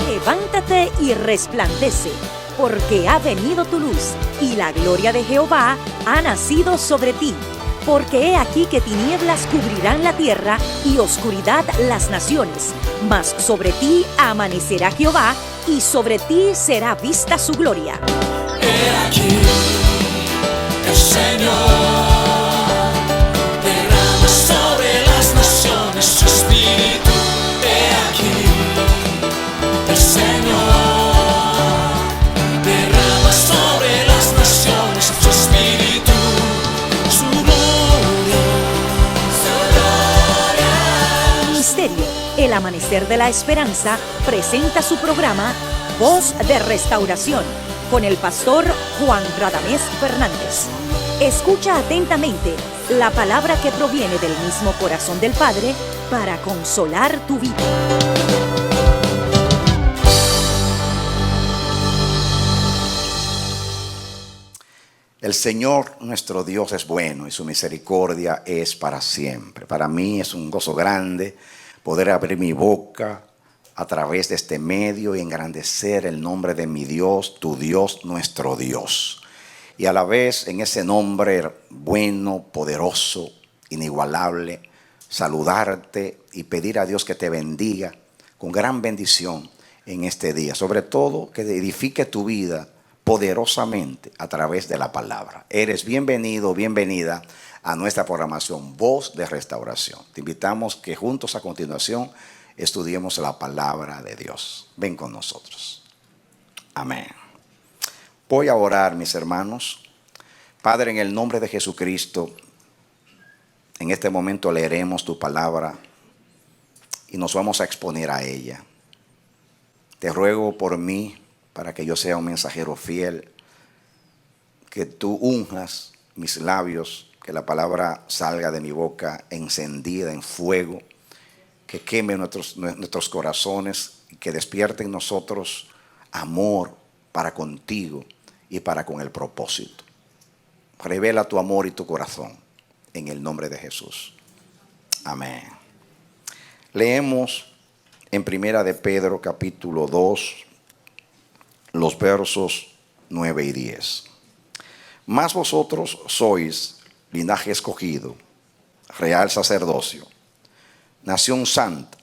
Levántate y resplandece, porque ha venido tu luz, y la gloria de Jehová ha nacido sobre ti. Porque he aquí que tinieblas cubrirán la tierra, y oscuridad las naciones. Mas sobre ti amanecerá Jehová, y sobre ti será vista su gloria. He aquí, el Señor derrama sobre las naciones su espíritu. He aquí, el Señor derrama sobre las naciones su espíritu, su gloria, su gloria. Ministerio El Amanecer de la Esperanza presenta su programa Voz de Restauración con el pastor Juan Radamés Fernández. Escucha atentamente la palabra que proviene del mismo corazón del Padre para consolar tu vida. El Señor nuestro Dios es bueno y su misericordia es para siempre. Para mí es un gozo grande poder abrir mi boca a través de este medio y engrandecer el nombre de mi Dios, tu Dios, nuestro Dios. Y a la vez en ese nombre bueno, poderoso, inigualable, saludarte y pedir a Dios que te bendiga con gran bendición en este día. Sobre todo que edifique tu vida poderosamente a través de la palabra. Eres bienvenido, bienvenida a nuestra programación Voz de Restauración. Te invitamos que juntos a continuación estudiemos la palabra de Dios. Ven con nosotros. Amén. Voy a orar, mis hermanos. Padre, en el nombre de Jesucristo, en este momento leeremos tu palabra y nos vamos a exponer a ella. Te ruego por mí, para que yo sea un mensajero fiel, que tú unjas mis labios, que la palabra salga de mi boca encendida en fuego, que queme nuestros corazones y que despierte en nosotros amor para contigo y para con el propósito. Revela tu amor y tu corazón en el nombre de Jesús. Amén. Leemos en Primera de Pedro capítulo 2, los versos 9 y 10. Mas vosotros sois linaje escogido, real sacerdocio, nación santa,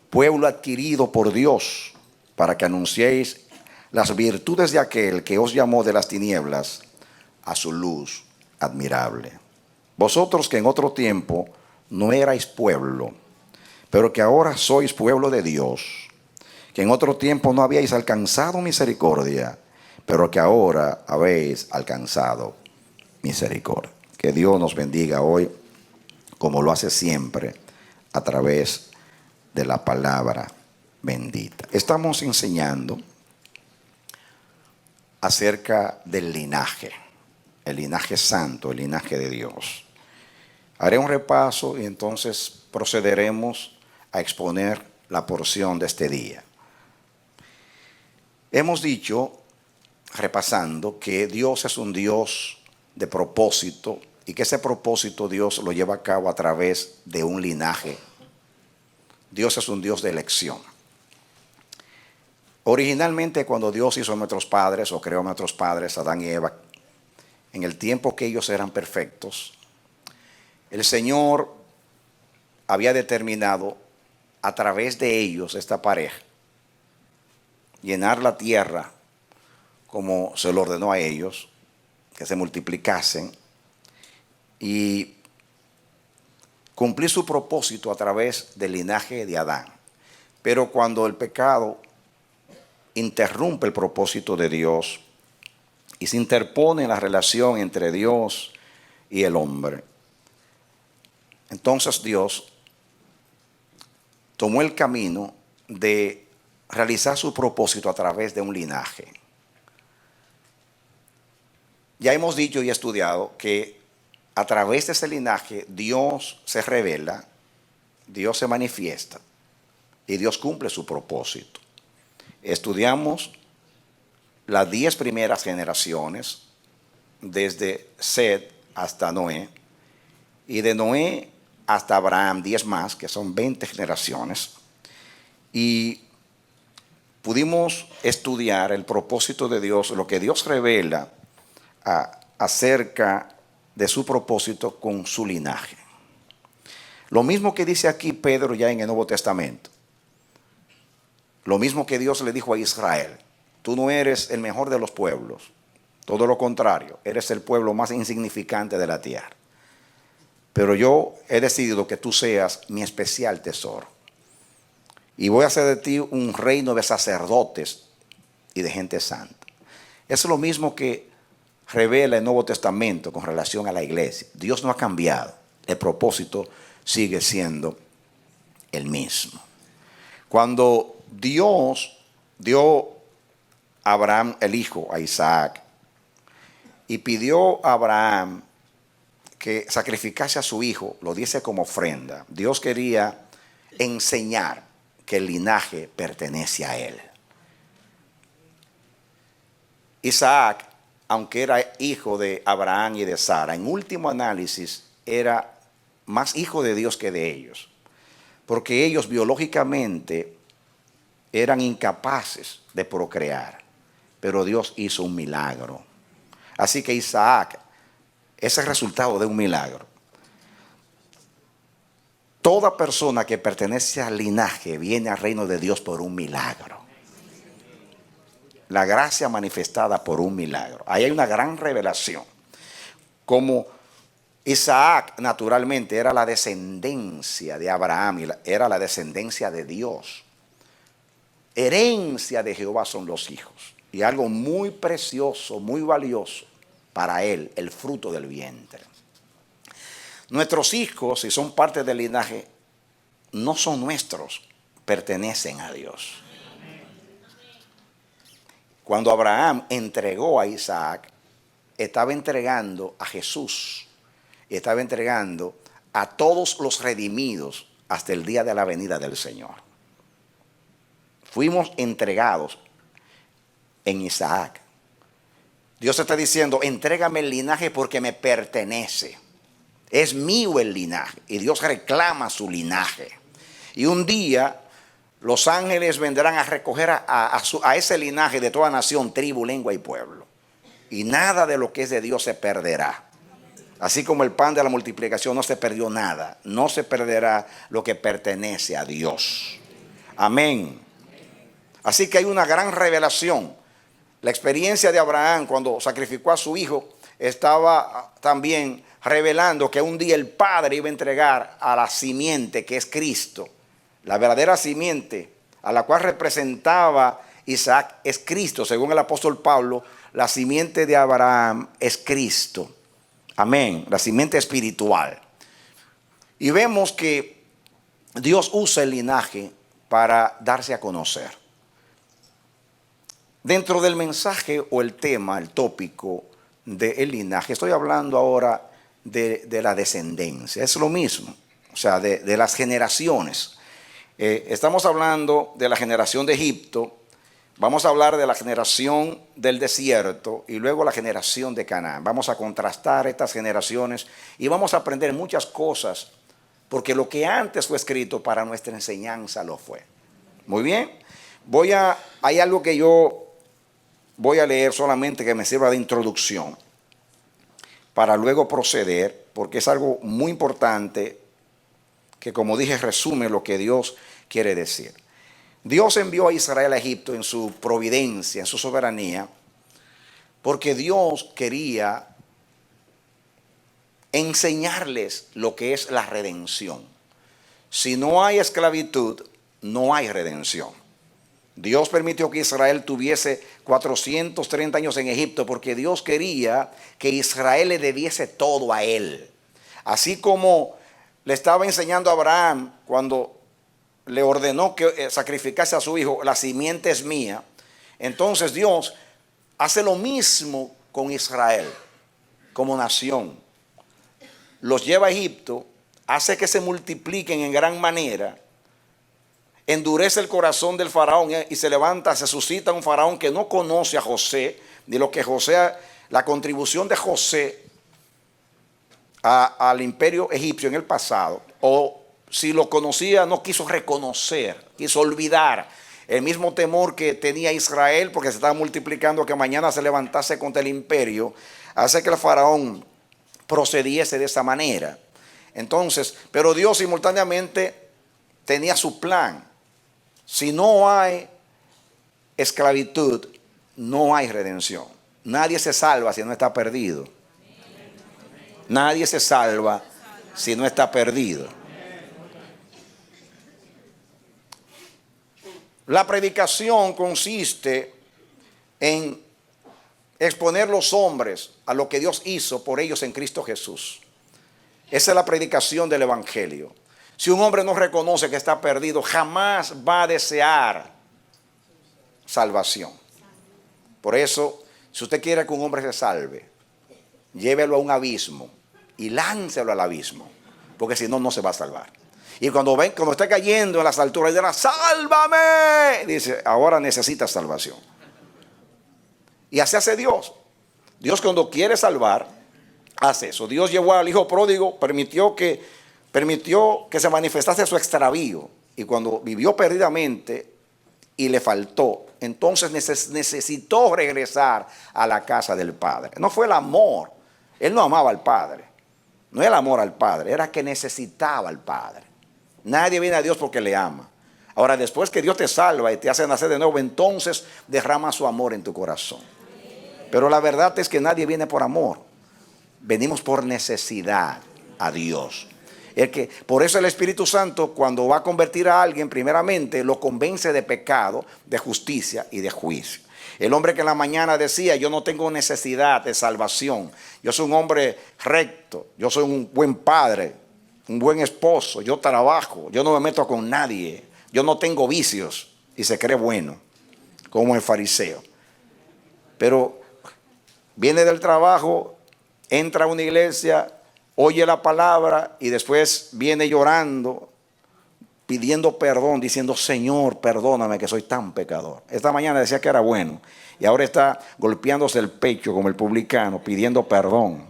pueblo adquirido por Dios, para que anunciéis las virtudes de aquel que os llamó de las tinieblas a su luz admirable. Vosotros que en otro tiempo no erais pueblo, pero que ahora sois pueblo de Dios, que en otro tiempo no habíais alcanzado misericordia, pero que ahora habéis alcanzado misericordia. Que Dios nos bendiga hoy, como lo hace siempre, a través de la palabra bendita. Estamos enseñando acerca del linaje, el linaje santo, el linaje de Dios. Haré un repaso y entonces procederemos a exponer la porción de este día. Hemos dicho, repasando, que Dios es un Dios de propósito y que ese propósito Dios lo lleva a cabo a través de un linaje. Dios es un Dios de elección. Originalmente, cuando Dios hizo a nuestros padres o creó a nuestros padres, Adán y Eva, en el tiempo que ellos eran perfectos, el Señor había determinado a través de ellos, esta pareja, llenar la tierra como se lo ordenó a ellos, que se multiplicasen y cumplir su propósito a través del linaje de Adán. Pero cuando el pecado interrumpe el propósito de Dios y se interpone en la relación entre Dios y el hombre, entonces Dios tomó el camino de realizar su propósito a través de un linaje. Ya hemos dicho y estudiado que a través de ese linaje Dios se revela, Dios se manifiesta y Dios cumple su propósito. Estudiamos las 10 primeras generaciones desde Sed hasta Noé, y de Noé hasta Abraham 10 más, que son 20 generaciones, y pudimos estudiar el propósito de Dios, lo que Dios revela acerca de su propósito con su linaje. Lo mismo que dice aquí Pedro ya en el Nuevo Testamento. Lo mismo que Dios le dijo a Israel. Tú no eres el mejor de los pueblos. Todo lo contrario, eres el pueblo más insignificante de la tierra. Pero yo he decidido que tú seas mi especial tesoro. Y voy a hacer de ti un reino de sacerdotes y de gente santa. Es lo mismo que revela el Nuevo Testamento con relación a la iglesia. Dios no ha cambiado. El propósito sigue siendo el mismo. Cuando Dios dio a Abraham el hijo, a Isaac, y pidió a Abraham que sacrificase a su hijo, lo diese como ofrenda, Dios quería enseñar que el linaje pertenece a él. Isaac, aunque era hijo de Abraham y de Sara, en último análisis era más hijo de Dios que de ellos, porque ellos biológicamente eran incapaces de procrear, pero Dios hizo un milagro. Así que Isaac es el resultado de un milagro. Toda persona que pertenece al linaje viene al reino de Dios por un milagro. La gracia manifestada por un milagro. Ahí hay una gran revelación. Como Isaac naturalmente era la descendencia de Abraham, era la descendencia de Dios. Herencia de Jehová son los hijos. Y algo muy precioso, muy valioso para él, el fruto del vientre. Nuestros hijos, si son parte del linaje, no son nuestros, pertenecen a Dios. Cuando Abraham entregó a Isaac, estaba entregando a Jesús, y estaba entregando a todos los redimidos hasta el día de la venida del Señor. Fuimos entregados en Isaac. Dios está diciendo, entrégame el linaje porque me pertenece. Es mío el linaje. Y Dios reclama su linaje. Y un día los ángeles vendrán a recoger a ese linaje de toda nación, tribu, lengua y pueblo. Y nada de lo que es de Dios se perderá. Así como el pan de la multiplicación no se perdió nada. No se perderá lo que pertenece a Dios. Amén. Así que hay una gran revelación. La experiencia de Abraham cuando sacrificó a su hijo estaba también revelando que un día el Padre iba a entregar a la simiente que es Cristo. La verdadera simiente a la cual representaba Isaac es Cristo. Según el apóstol Pablo, la simiente de Abraham es Cristo. Amén. La simiente espiritual. Y vemos que Dios usa el linaje para darse a conocer. Dentro del mensaje o el tema, el tópico del linaje, estoy hablando ahora de la descendencia. Es lo mismo, o sea, de las generaciones. Estamos hablando de la generación de Egipto, vamos a hablar de la generación del desierto y luego la generación de Canaán. Vamos a contrastar estas generaciones y vamos a aprender muchas cosas, porque lo que antes fue escrito para nuestra enseñanza lo fue. Muy bien, hay algo que yo voy a leer solamente que me sirva de introducción para luego proceder, porque es algo muy importante que, como dije, resume lo que Dios quiere decir. Dios envió a Israel a Egipto en su providencia, en su soberanía, porque Dios quería enseñarles lo que es la redención. Si no hay esclavitud, no hay redención. Dios permitió que Israel tuviese 430 años en Egipto porque Dios quería que Israel le debiese todo a él. Así como le estaba enseñando a Abraham cuando le ordenó que sacrificase a su hijo, la simiente es mía. Entonces Dios hace lo mismo con Israel como nación. Los lleva a Egipto, hace que se multipliquen en gran manera. Endurece el corazón del faraón y se suscita un faraón que no conoce a José, de lo que José la contribución de José al imperio egipcio en el pasado, o si lo conocía no quiso reconocer, quiso olvidar el mismo temor que tenía Israel porque se estaba multiplicando, que mañana se levantase contra el imperio, hace que el faraón procediese de esa manera. Entonces, pero Dios simultáneamente tenía su plan. Si no hay esclavitud, no hay redención. Nadie se salva si no está perdido. Nadie se salva si no está perdido. La predicación consiste en exponer los hombres a lo que Dios hizo por ellos en Cristo Jesús. Esa es la predicación del Evangelio. Si un hombre no reconoce que está perdido, jamás va a desear salvación. Por eso, si usted quiere que un hombre se salve, llévelo a un abismo y láncelo al abismo, porque si no, no se va a salvar. Y cuando está cayendo en las alturas, dirá, ¡sálvame! Dice, ahora necesita salvación. Y así hace Dios. Dios, cuando quiere salvar, hace eso. Dios llevó al hijo pródigo, permitió que se manifestase su extravío. Y cuando vivió perdidamente y le faltó, entonces necesitó regresar a la casa del Padre. No fue el amor. Él no amaba al Padre. No era el amor al Padre, era que necesitaba al Padre. Nadie viene a Dios porque le ama. Ahora, después que Dios te salva y te hace nacer de nuevo, entonces derrama su amor en tu corazón. Pero la verdad es que nadie viene por amor. Venimos por necesidad a Dios. Por eso el Espíritu Santo, cuando va a convertir a alguien, primeramente lo convence de pecado, de justicia y de juicio. El hombre que en la mañana decía, yo no tengo necesidad de salvación. Yo soy un hombre recto, yo soy un buen padre, un buen esposo, yo trabajo, yo no me meto con nadie, yo no tengo vicios, y se cree bueno, como el fariseo. Pero viene del trabajo, entra a una iglesia, oye la palabra y después viene llorando, pidiendo perdón, diciendo, Señor, perdóname que soy tan pecador. Esta mañana decía que era bueno y ahora está golpeándose el pecho como el publicano, pidiendo perdón,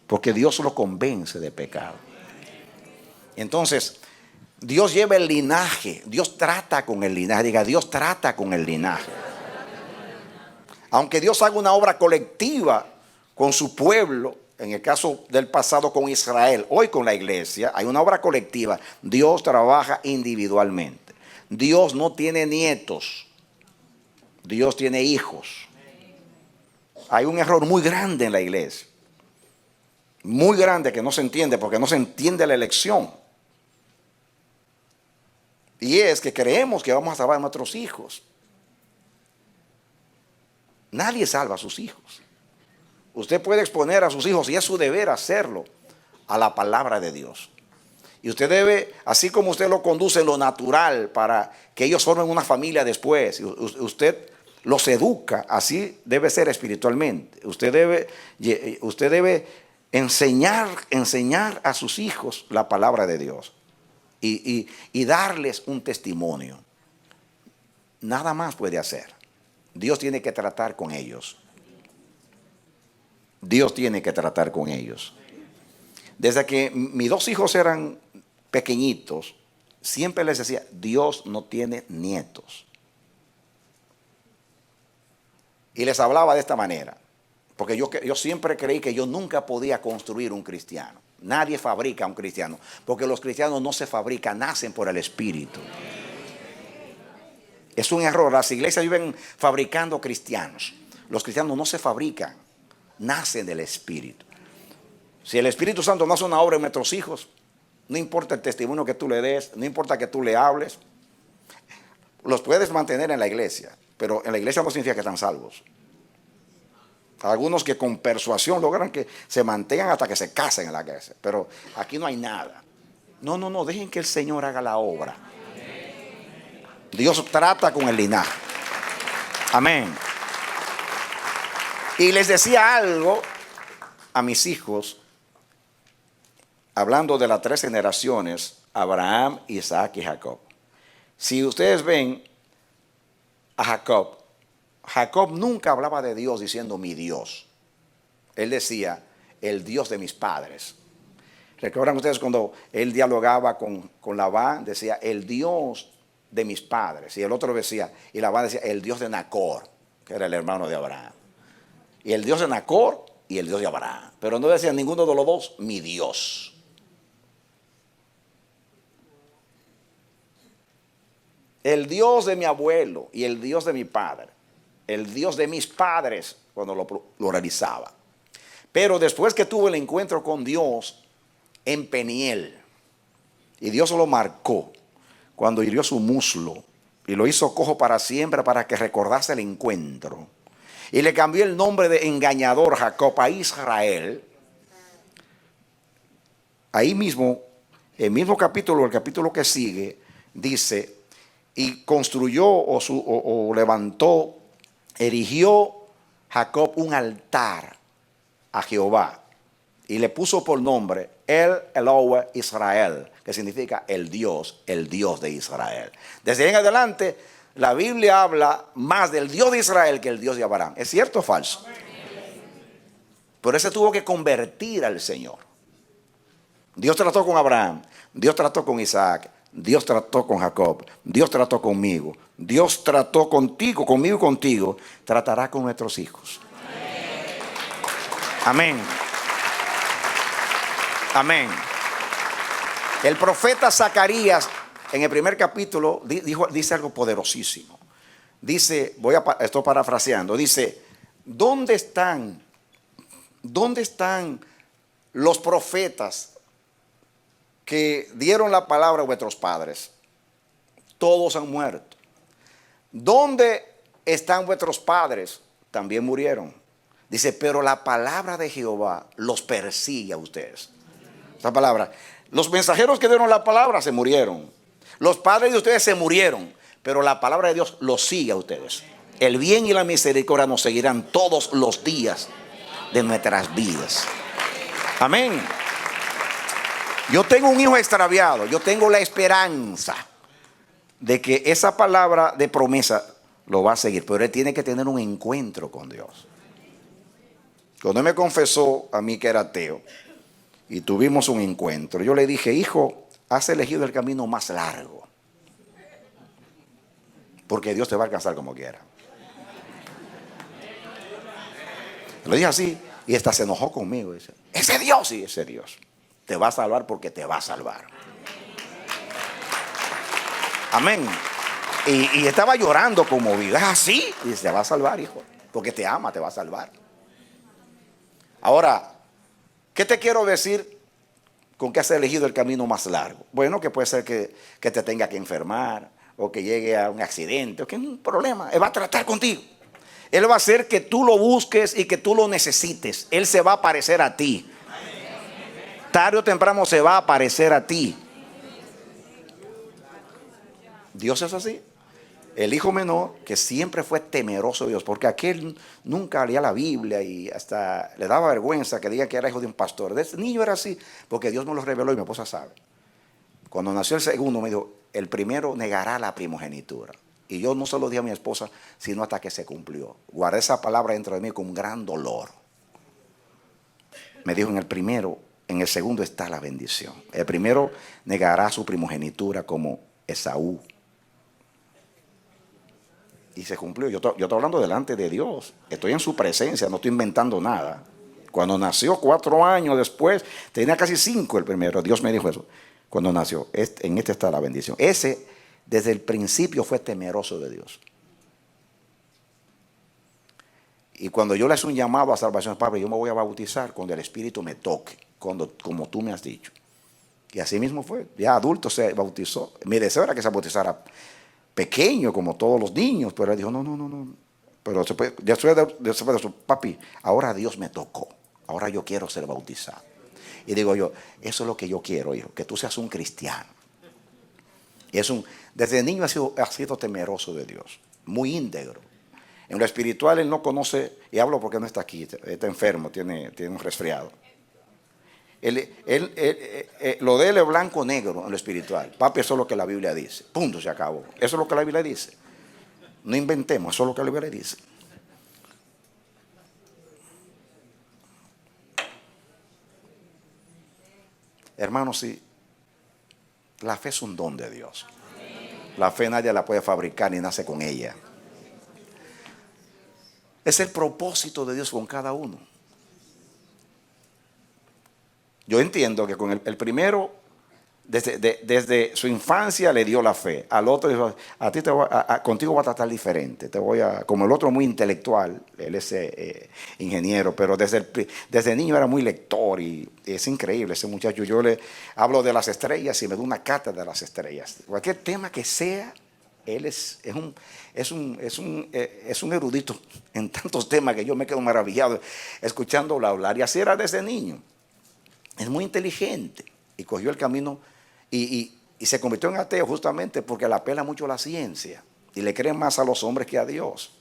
porque Dios lo convence de pecado. Entonces, Dios lleva el linaje, Dios trata con el linaje. Diga, Dios trata con el linaje. Aunque Dios haga una obra colectiva con su pueblo, en el caso del pasado con Israel, hoy con la iglesia, hay una obra colectiva. Dios trabaja individualmente. Dios no tiene nietos, Dios tiene hijos. Hay un error muy grande en la iglesia, muy grande, que no se entiende, porque no se entiende la elección. Y es que creemos que vamos a salvar a nuestros hijos. Nadie salva a sus hijos. Usted puede exponer a sus hijos, y es su deber hacerlo, a la palabra de Dios. Y usted debe, así como usted lo conduce en lo natural para que ellos formen una familia después, usted los educa, así debe ser espiritualmente. Usted debe enseñar a sus hijos la palabra de Dios y darles un testimonio. Nada más puede hacer. Dios tiene que tratar con ellos. Dios tiene que tratar con ellos. Desde que mis dos hijos eran pequeñitos, siempre les decía, Dios no tiene nietos. Y les hablaba de esta manera, porque yo siempre creí que yo nunca podía construir un cristiano. Nadie fabrica un cristiano, porque los cristianos no se fabrican, nacen por el Espíritu. Es un error. Las iglesias viven fabricando cristianos. Los cristianos no se fabrican, nacen del Espíritu. Si el Espíritu Santo no hace una obra en nuestros hijos, no importa el testimonio que tú le des, no importa que tú le hables, los puedes mantener en la iglesia, pero en la iglesia no significa que están salvos. Algunos que con persuasión logran que se mantengan hasta que se casen en la iglesia, pero aquí no hay nada. No, dejen que el Señor haga la obra. Dios trata con el linaje. Amén. Y les decía algo a mis hijos, hablando de las 3 generaciones, Abraham, Isaac y Jacob. Si ustedes ven a Jacob nunca hablaba de Dios diciendo mi Dios. él decía, el Dios de mis padres. ¿Recuerdan ustedes cuando él dialogaba con Labán? Decía, el Dios de mis padres. Y el otro decía, y Labán decía, el Dios de Nacor, que era el hermano de Abraham. Y el Dios de Nacor y el Dios de Abraham. Pero no decía ninguno de los dos, mi Dios. El Dios de mi abuelo y el Dios de mi padre. El Dios de mis padres, cuando lo pluralizaba. Pero después que tuvo el encuentro con Dios en Peniel, y Dios lo marcó cuando hirió su muslo y lo hizo cojo para siempre para que recordase el encuentro, y le cambió el nombre de engañador Jacob a Israel. Ahí mismo, el mismo capítulo, el capítulo que sigue, dice, y construyó o levantó, erigió Jacob un altar a Jehová y le puso por nombre El Elohe Israel, que significa el Dios de Israel. Desde ahí en adelante la Biblia habla más del Dios de Israel que el Dios de Abraham. ¿Es cierto o falso? Por eso tuvo que convertir al Señor. Dios trató con Abraham, Dios trató con Isaac, Dios trató con Jacob, Dios trató conmigo, Dios trató contigo, conmigo y contigo, tratará con nuestros hijos. Amén. Amén. El profeta Zacarías en el primer capítulo dice algo poderosísimo. Dice, estoy parafraseando, dice, ¿dónde están los profetas que dieron la palabra a vuestros padres? Todos han muerto. ¿Dónde están vuestros padres? También murieron. Dice, pero la palabra de Jehová los persigue a ustedes. Esa palabra. Los mensajeros que dieron la palabra se murieron. Los padres de ustedes se murieron. Pero la palabra de Dios los sigue a ustedes. El bien y la misericordia nos seguirán todos los días de nuestras vidas. Amén. Yo tengo un hijo extraviado. Yo tengo la esperanza de que esa palabra de promesa lo va a seguir. Pero él tiene que tener un encuentro con Dios. Cuando él me confesó a mí que era ateo y tuvimos un encuentro, yo le dije, hijo, has elegido el camino más largo. Porque Dios te va a alcanzar como quiera. Lo dije así y hasta se enojó conmigo. Dice, ese Dios, sí, ese Dios te va a salvar porque te va a salvar. Amén. Y estaba llorando conmovido. ¿Es así? Y dice, te va a salvar, hijo, porque te ama, te va a salvar. Ahora, ¿qué te quiero decir con que has elegido el camino más largo? Bueno, que puede ser que te tenga que enfermar o que llegue a un accidente o que es un problema. Él va a tratar contigo. Él va a hacer que tú lo busques y que tú lo necesites. Él se va a aparecer a ti. Tarde o temprano se va a aparecer a ti. Dios es así. El hijo menor que siempre fue temeroso de Dios, porque aquel nunca leía la Biblia y hasta le daba vergüenza que diga que era hijo de un pastor. Ese niño era así, porque Dios me lo reveló y mi esposa sabe. Cuando nació el segundo me dijo, el primero negará la primogenitura. Y yo no se lo dije a mi esposa, sino hasta que se cumplió. Guardé esa palabra dentro de mí con un gran dolor. Me dijo, en el primero, en el segundo está la bendición. El primero negará su primogenitura como Esaú. Y se cumplió. Yo estoy hablando delante de Dios. Estoy en su presencia, no estoy inventando nada. Cuando nació 4 años después, tenía casi 5 el primero. Dios me dijo eso. Cuando nació, en este está la bendición. Ese, desde el principio, fue temeroso de Dios. Y cuando yo le hice un llamado a salvación, Padre, yo me voy a bautizar cuando el Espíritu me toque, como tú me has dicho. Y así mismo fue. Ya adulto se bautizó. Mi deseo era que se bautizara pequeño, como todos los niños, pero él dijo, no. Pero después de su papi, ahora Dios me tocó. Ahora yo quiero ser bautizado. Y digo yo, eso es lo que yo quiero, hijo, que tú seas un cristiano. Y desde niño ha sido temeroso de Dios, muy íntegro. En lo espiritual él no conoce, y hablo porque no está aquí, está enfermo, tiene un resfriado. Lo de él es blanco o negro en lo espiritual. Papi, eso es lo que la Biblia dice. Punto, se acabó. Eso es lo que la Biblia dice. No inventemos, eso es lo que la Biblia dice. Hermanos, sí, la fe es un don de Dios. La fe nadie la puede fabricar ni nace con ella. Es el propósito de Dios con cada uno. Yo entiendo que con el primero, desde su infancia le dio la fe. Al otro dijo, a ti contigo va a tratar diferente. Como el otro muy intelectual, él es ingeniero, pero desde niño era muy lector y es increíble ese muchacho. Yo le hablo de las estrellas y me da una cátedra de las estrellas. Cualquier tema que sea, él es un erudito en tantos temas que yo me quedo maravillado escuchándolo hablar. Y así era desde niño. Es muy inteligente y cogió el camino y se convirtió en ateo justamente porque le apela mucho a la ciencia y le cree más a los hombres que a Dios.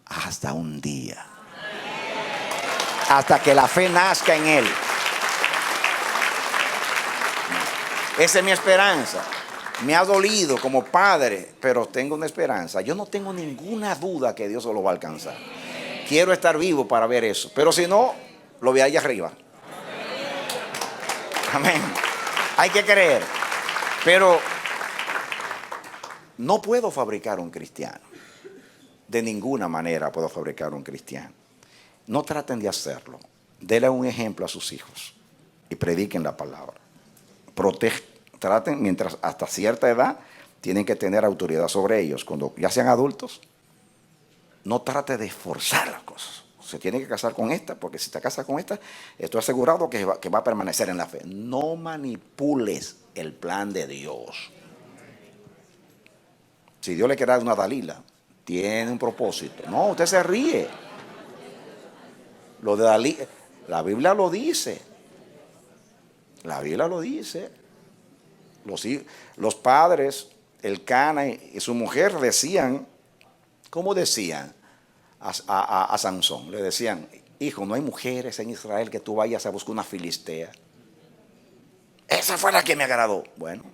Hasta un día. Hasta que la fe nazca en él. Esa es mi esperanza. Me ha dolido como padre, pero tengo una esperanza. Yo no tengo ninguna duda que Dios lo va a alcanzar. Quiero estar vivo para ver eso. Pero si no, lo ve allá arriba. Amén. Hay que creer. Pero no puedo fabricar un cristiano. De ninguna manera puedo fabricar un cristiano. No traten de hacerlo. Denle un ejemplo a sus hijos y prediquen la palabra. Traten, mientras hasta cierta edad, tienen que tener autoridad sobre ellos. Cuando ya sean adultos, no trate de forzar las cosas. Se tiene que casar con esta, porque si te casas con esta, estoy asegurado que va a permanecer en la fe. No manipules el plan de Dios. Si Dios le quiere dar una Dalila, tiene un propósito. No, usted se ríe. Lo de Dalila, la Biblia lo dice. La Biblia lo dice. Los padres, el Cana y su mujer decían, ¿cómo decían? A Sansón le decían, hijo, no hay mujeres en Israel que tú vayas a buscar una filistea. Esa fue la que me agradó. Bueno,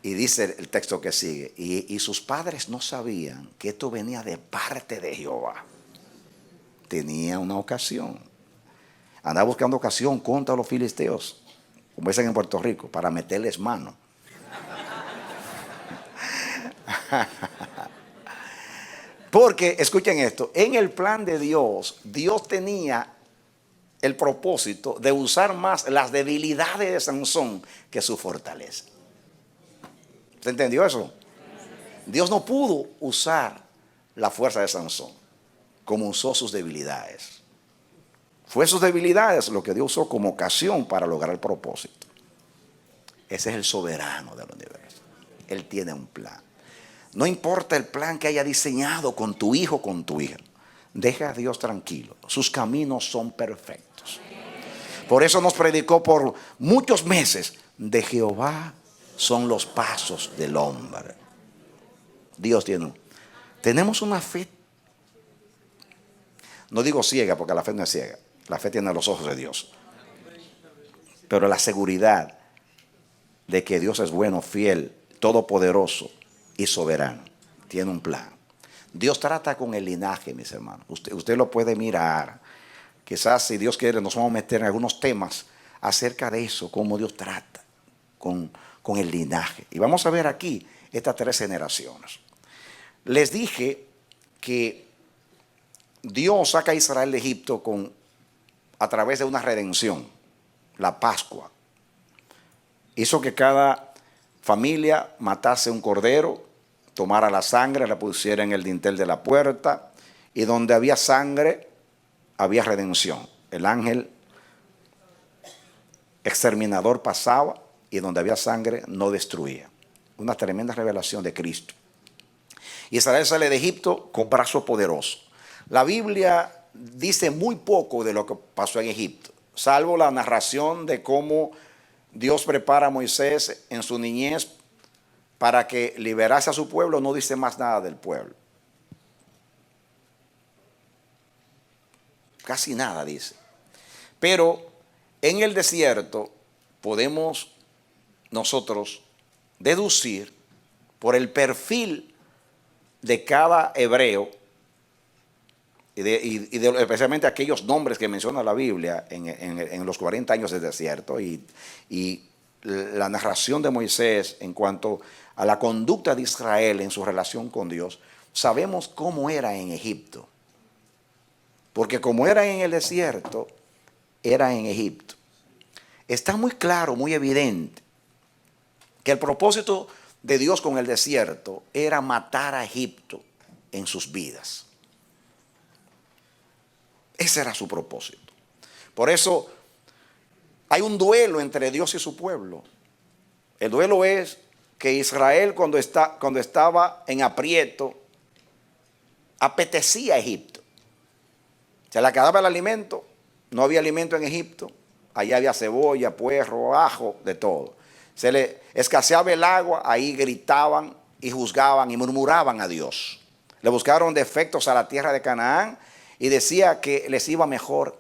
y dice el texto que sigue, y sus padres no sabían que esto venía de parte de Jehová. Tenía una ocasión. Andaba buscando ocasión contra los filisteos, como dicen en Puerto Rico, para meterles mano. Porque, escuchen esto, en el plan de Dios, Dios tenía el propósito de usar más las debilidades de Sansón que su fortaleza. ¿Se entendió eso? Dios no pudo usar la fuerza de Sansón como usó sus debilidades. Fue sus debilidades lo que Dios usó como ocasión para lograr el propósito. Ese es el soberano del universo. Él tiene un plan. No importa el plan que haya diseñado con tu hijo o con tu hija. Deja a Dios tranquilo. Sus caminos son perfectos. Por eso nos predicó por muchos meses. De Jehová son los pasos del hombre. Dios tenemos una fe. No digo ciega porque la fe no es ciega. La fe tiene los ojos de Dios. Pero la seguridad de que Dios es bueno, fiel, todopoderoso y soberano. Tiene un plan. Dios trata con el linaje, mis hermanos. Usted lo puede mirar. Quizás, si Dios quiere, nos vamos a meter en algunos temas acerca de eso, cómo Dios trata con el linaje. Y vamos a ver aquí estas 3 generaciones. Les dije que Dios saca a Israel de Egipto a través de una redención, la Pascua. Hizo que cada familia matase un cordero, tomara la sangre, la pusiera en el dintel de la puerta, y donde había sangre, había redención. El ángel exterminador pasaba, y donde había sangre, no destruía. Una tremenda revelación de Cristo. Israel sale de Egipto con brazo poderoso. La Biblia dice muy poco de lo que pasó en Egipto, salvo la narración de cómo Dios prepara a Moisés en su niñez para que liberase a su pueblo. No dice más nada del pueblo. Casi nada dice. Pero en el desierto podemos nosotros deducir por el perfil de cada hebreo especialmente aquellos nombres que menciona la Biblia en los 40 años de desierto y la narración de Moisés en cuanto a la conducta de Israel en su relación con Dios, sabemos cómo era en Egipto. Porque como era en el desierto, era en Egipto. Está muy claro, muy evidente, que el propósito de Dios con el desierto era matar a Egipto en sus vidas. Ese era su propósito. Por eso hay un duelo entre Dios y su pueblo. El duelo es que Israel cuando estaba en aprieto, apetecía a Egipto. Se le acababa el alimento, no había alimento en Egipto, allá había cebolla, puerro, ajo, de todo. Se le escaseaba el agua, ahí gritaban y juzgaban y murmuraban a Dios. Le buscaron defectos a la tierra de Canaán y decía que les iba mejor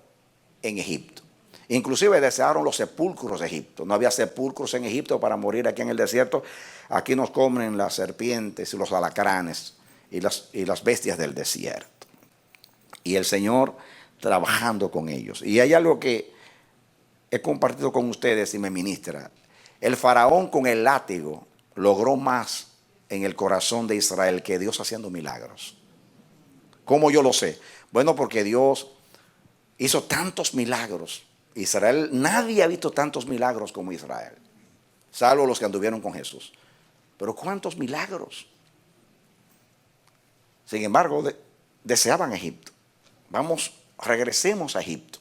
en Egipto. Inclusive desearon los sepulcros de Egipto. No había sepulcros en Egipto para morir aquí en el desierto. Aquí nos comen las serpientes y los alacranes y las bestias del desierto. Y el Señor trabajando con ellos. Y hay algo que he compartido con ustedes y me ministra. El faraón con el látigo logró más en el corazón de Israel que Dios haciendo milagros. ¿Cómo yo lo sé? Bueno, porque Dios hizo tantos milagros. Israel, nadie ha visto tantos milagros como Israel, salvo los que anduvieron con Jesús. Pero ¿cuántos milagros? Sin embargo, deseaban Egipto. Regresemos a Egipto.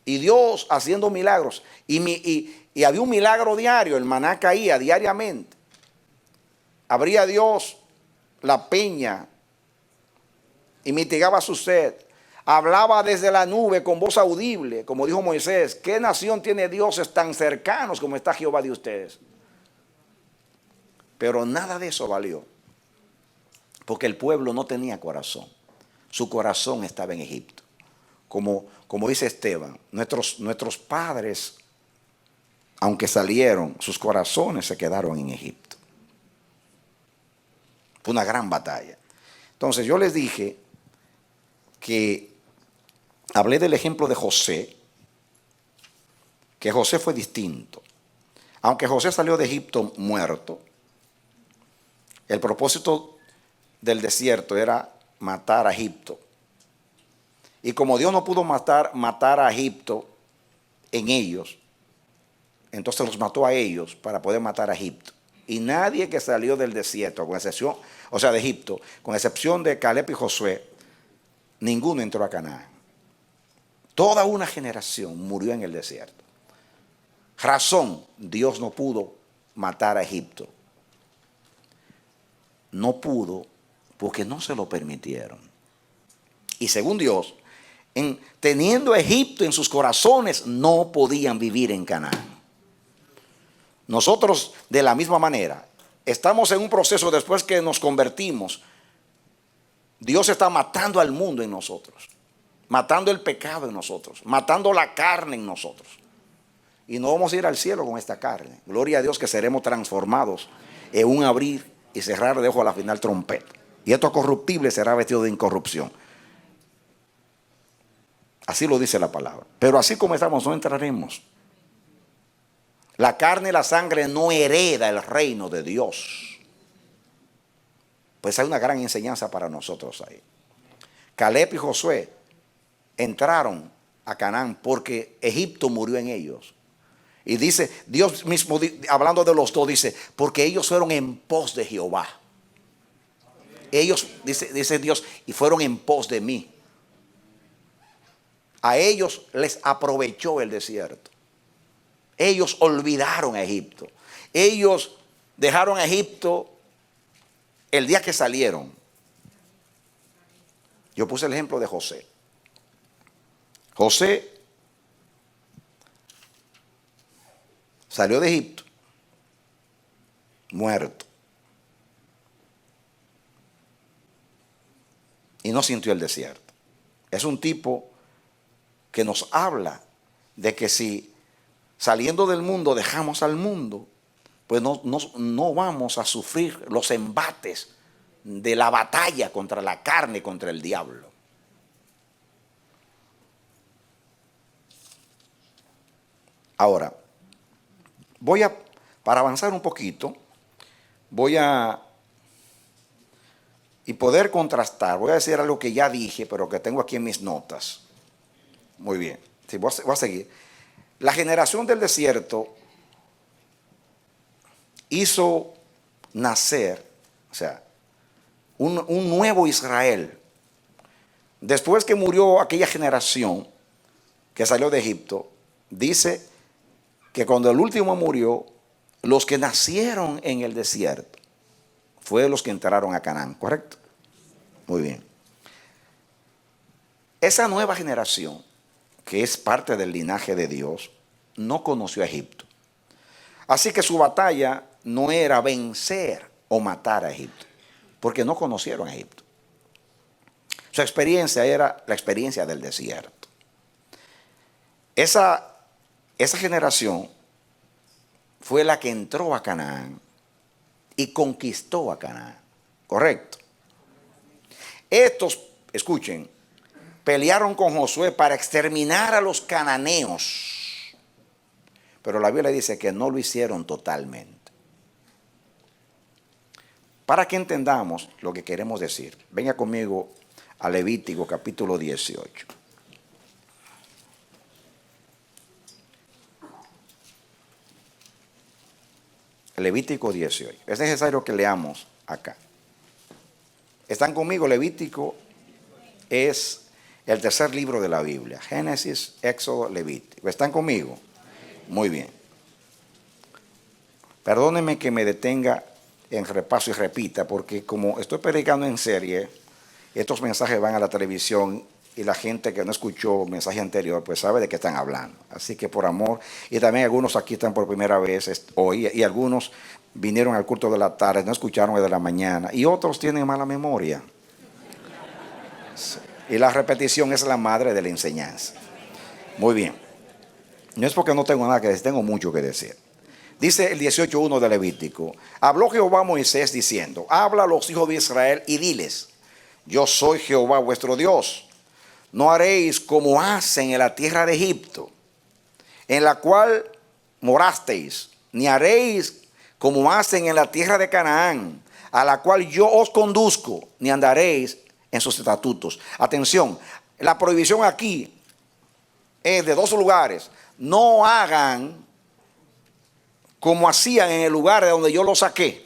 Y Dios haciendo milagros. Y había un milagro diario, el maná caía diariamente. Abría Dios la peña y mitigaba su sed. Hablaba desde la nube con voz audible, como dijo Moisés. ¿Qué nación tiene dioses tan cercanos como está Jehová de ustedes? Pero nada de eso valió, porque el pueblo no tenía corazón. Su corazón estaba en Egipto. Como dice Esteban, nuestros padres, aunque salieron, sus corazones se quedaron en Egipto. Fue una gran batalla. Entonces yo les dije que hablé del ejemplo de José, que José fue distinto. Aunque José salió de Egipto muerto, el propósito del desierto era matar a Egipto. Y como Dios no pudo matar a Egipto en ellos, entonces los mató a ellos para poder matar a Egipto. Y nadie que salió del desierto, con excepción, de Egipto, con excepción de Caleb y Josué, ninguno entró a Canaán. Toda una generación murió en el desierto. Razón, Dios no pudo matar a Egipto. No pudo porque no se lo permitieron. Y según Dios, teniendo a Egipto en sus corazones, no podían vivir en Canaán. Nosotros, de la misma manera, estamos en un proceso después que nos convertimos. Dios está matando al mundo en nosotros, matando el pecado en nosotros, matando la carne en nosotros. Y no vamos a ir al cielo con esta carne. Gloria a Dios que seremos transformados en un abrir y cerrar de ojos a la final trompeta. Y esto corruptible será vestido de incorrupción. Así lo dice la palabra. Pero así como estamos, no entraremos. La carne y la sangre no hereda el reino de Dios. Pues hay una gran enseñanza para nosotros ahí. Caleb y Josué entraron a Canaán porque Egipto murió en ellos. Y dice, Dios mismo, hablando de los dos, dice, porque ellos fueron en pos de Jehová. Ellos, dice Dios, y fueron en pos de mí. A ellos les aprovechó el desierto. Ellos olvidaron a Egipto. Ellos dejaron a Egipto el día que salieron. Yo puse el ejemplo de José. José salió de Egipto muerto y no sintió el desierto. Es un tipo que nos habla de que si saliendo del mundo dejamos al mundo, pues no vamos a sufrir los embates de la batalla contra la carne, contra el diablo. Ahora, para avanzar un poquito, y poder contrastar, voy a decir algo que ya dije, pero que tengo aquí en mis notas. Muy bien, sí, voy a seguir. La generación del desierto hizo nacer, o sea, un nuevo Israel. Después que murió aquella generación que salió de Egipto, dice que cuando el último murió, los que nacieron en el desierto fueron los que entraron a Canaán, ¿correcto? Muy bien. Esa nueva generación, que es parte del linaje de Dios, no conoció a Egipto. Así que su batalla no era vencer o matar a Egipto, porque no conocieron a Egipto. Su experiencia era la experiencia del desierto. Esa generación fue la que entró a Canaán y conquistó a Canaán, ¿correcto? Estos, escuchen, pelearon con Josué para exterminar a los cananeos, pero la Biblia dice que no lo hicieron totalmente. Para que entendamos lo que queremos decir, venga conmigo a Levítico capítulo 18. Levítico 18. Es necesario que leamos acá. ¿Están conmigo? Levítico es el tercer libro de la Biblia. Génesis, Éxodo, Levítico. ¿Están conmigo? Muy bien. Perdónenme que me detenga en repaso y repita, porque como estoy predicando en serie, estos mensajes van a la televisión y la gente que no escuchó el mensaje anterior, pues sabe de qué están hablando. Así que por amor, y también algunos aquí están por primera vez hoy, y algunos vinieron al culto de la tarde, no escucharon el de la mañana, y otros tienen mala memoria. Y la repetición es la madre de la enseñanza. Muy bien. No es porque no tengo nada que decir, tengo mucho que decir. Dice el 18:1 de Levítico: habló Jehová a Moisés diciendo, habla a los hijos de Israel y diles, yo soy Jehová vuestro Dios. No haréis como hacen en la tierra de Egipto, en la cual morasteis, ni haréis como hacen en la tierra de Canaán, a la cual yo os conduzco, ni andaréis en sus estatutos. Atención, la prohibición aquí es de dos lugares. No hagan como hacían en el lugar de donde yo los saqué.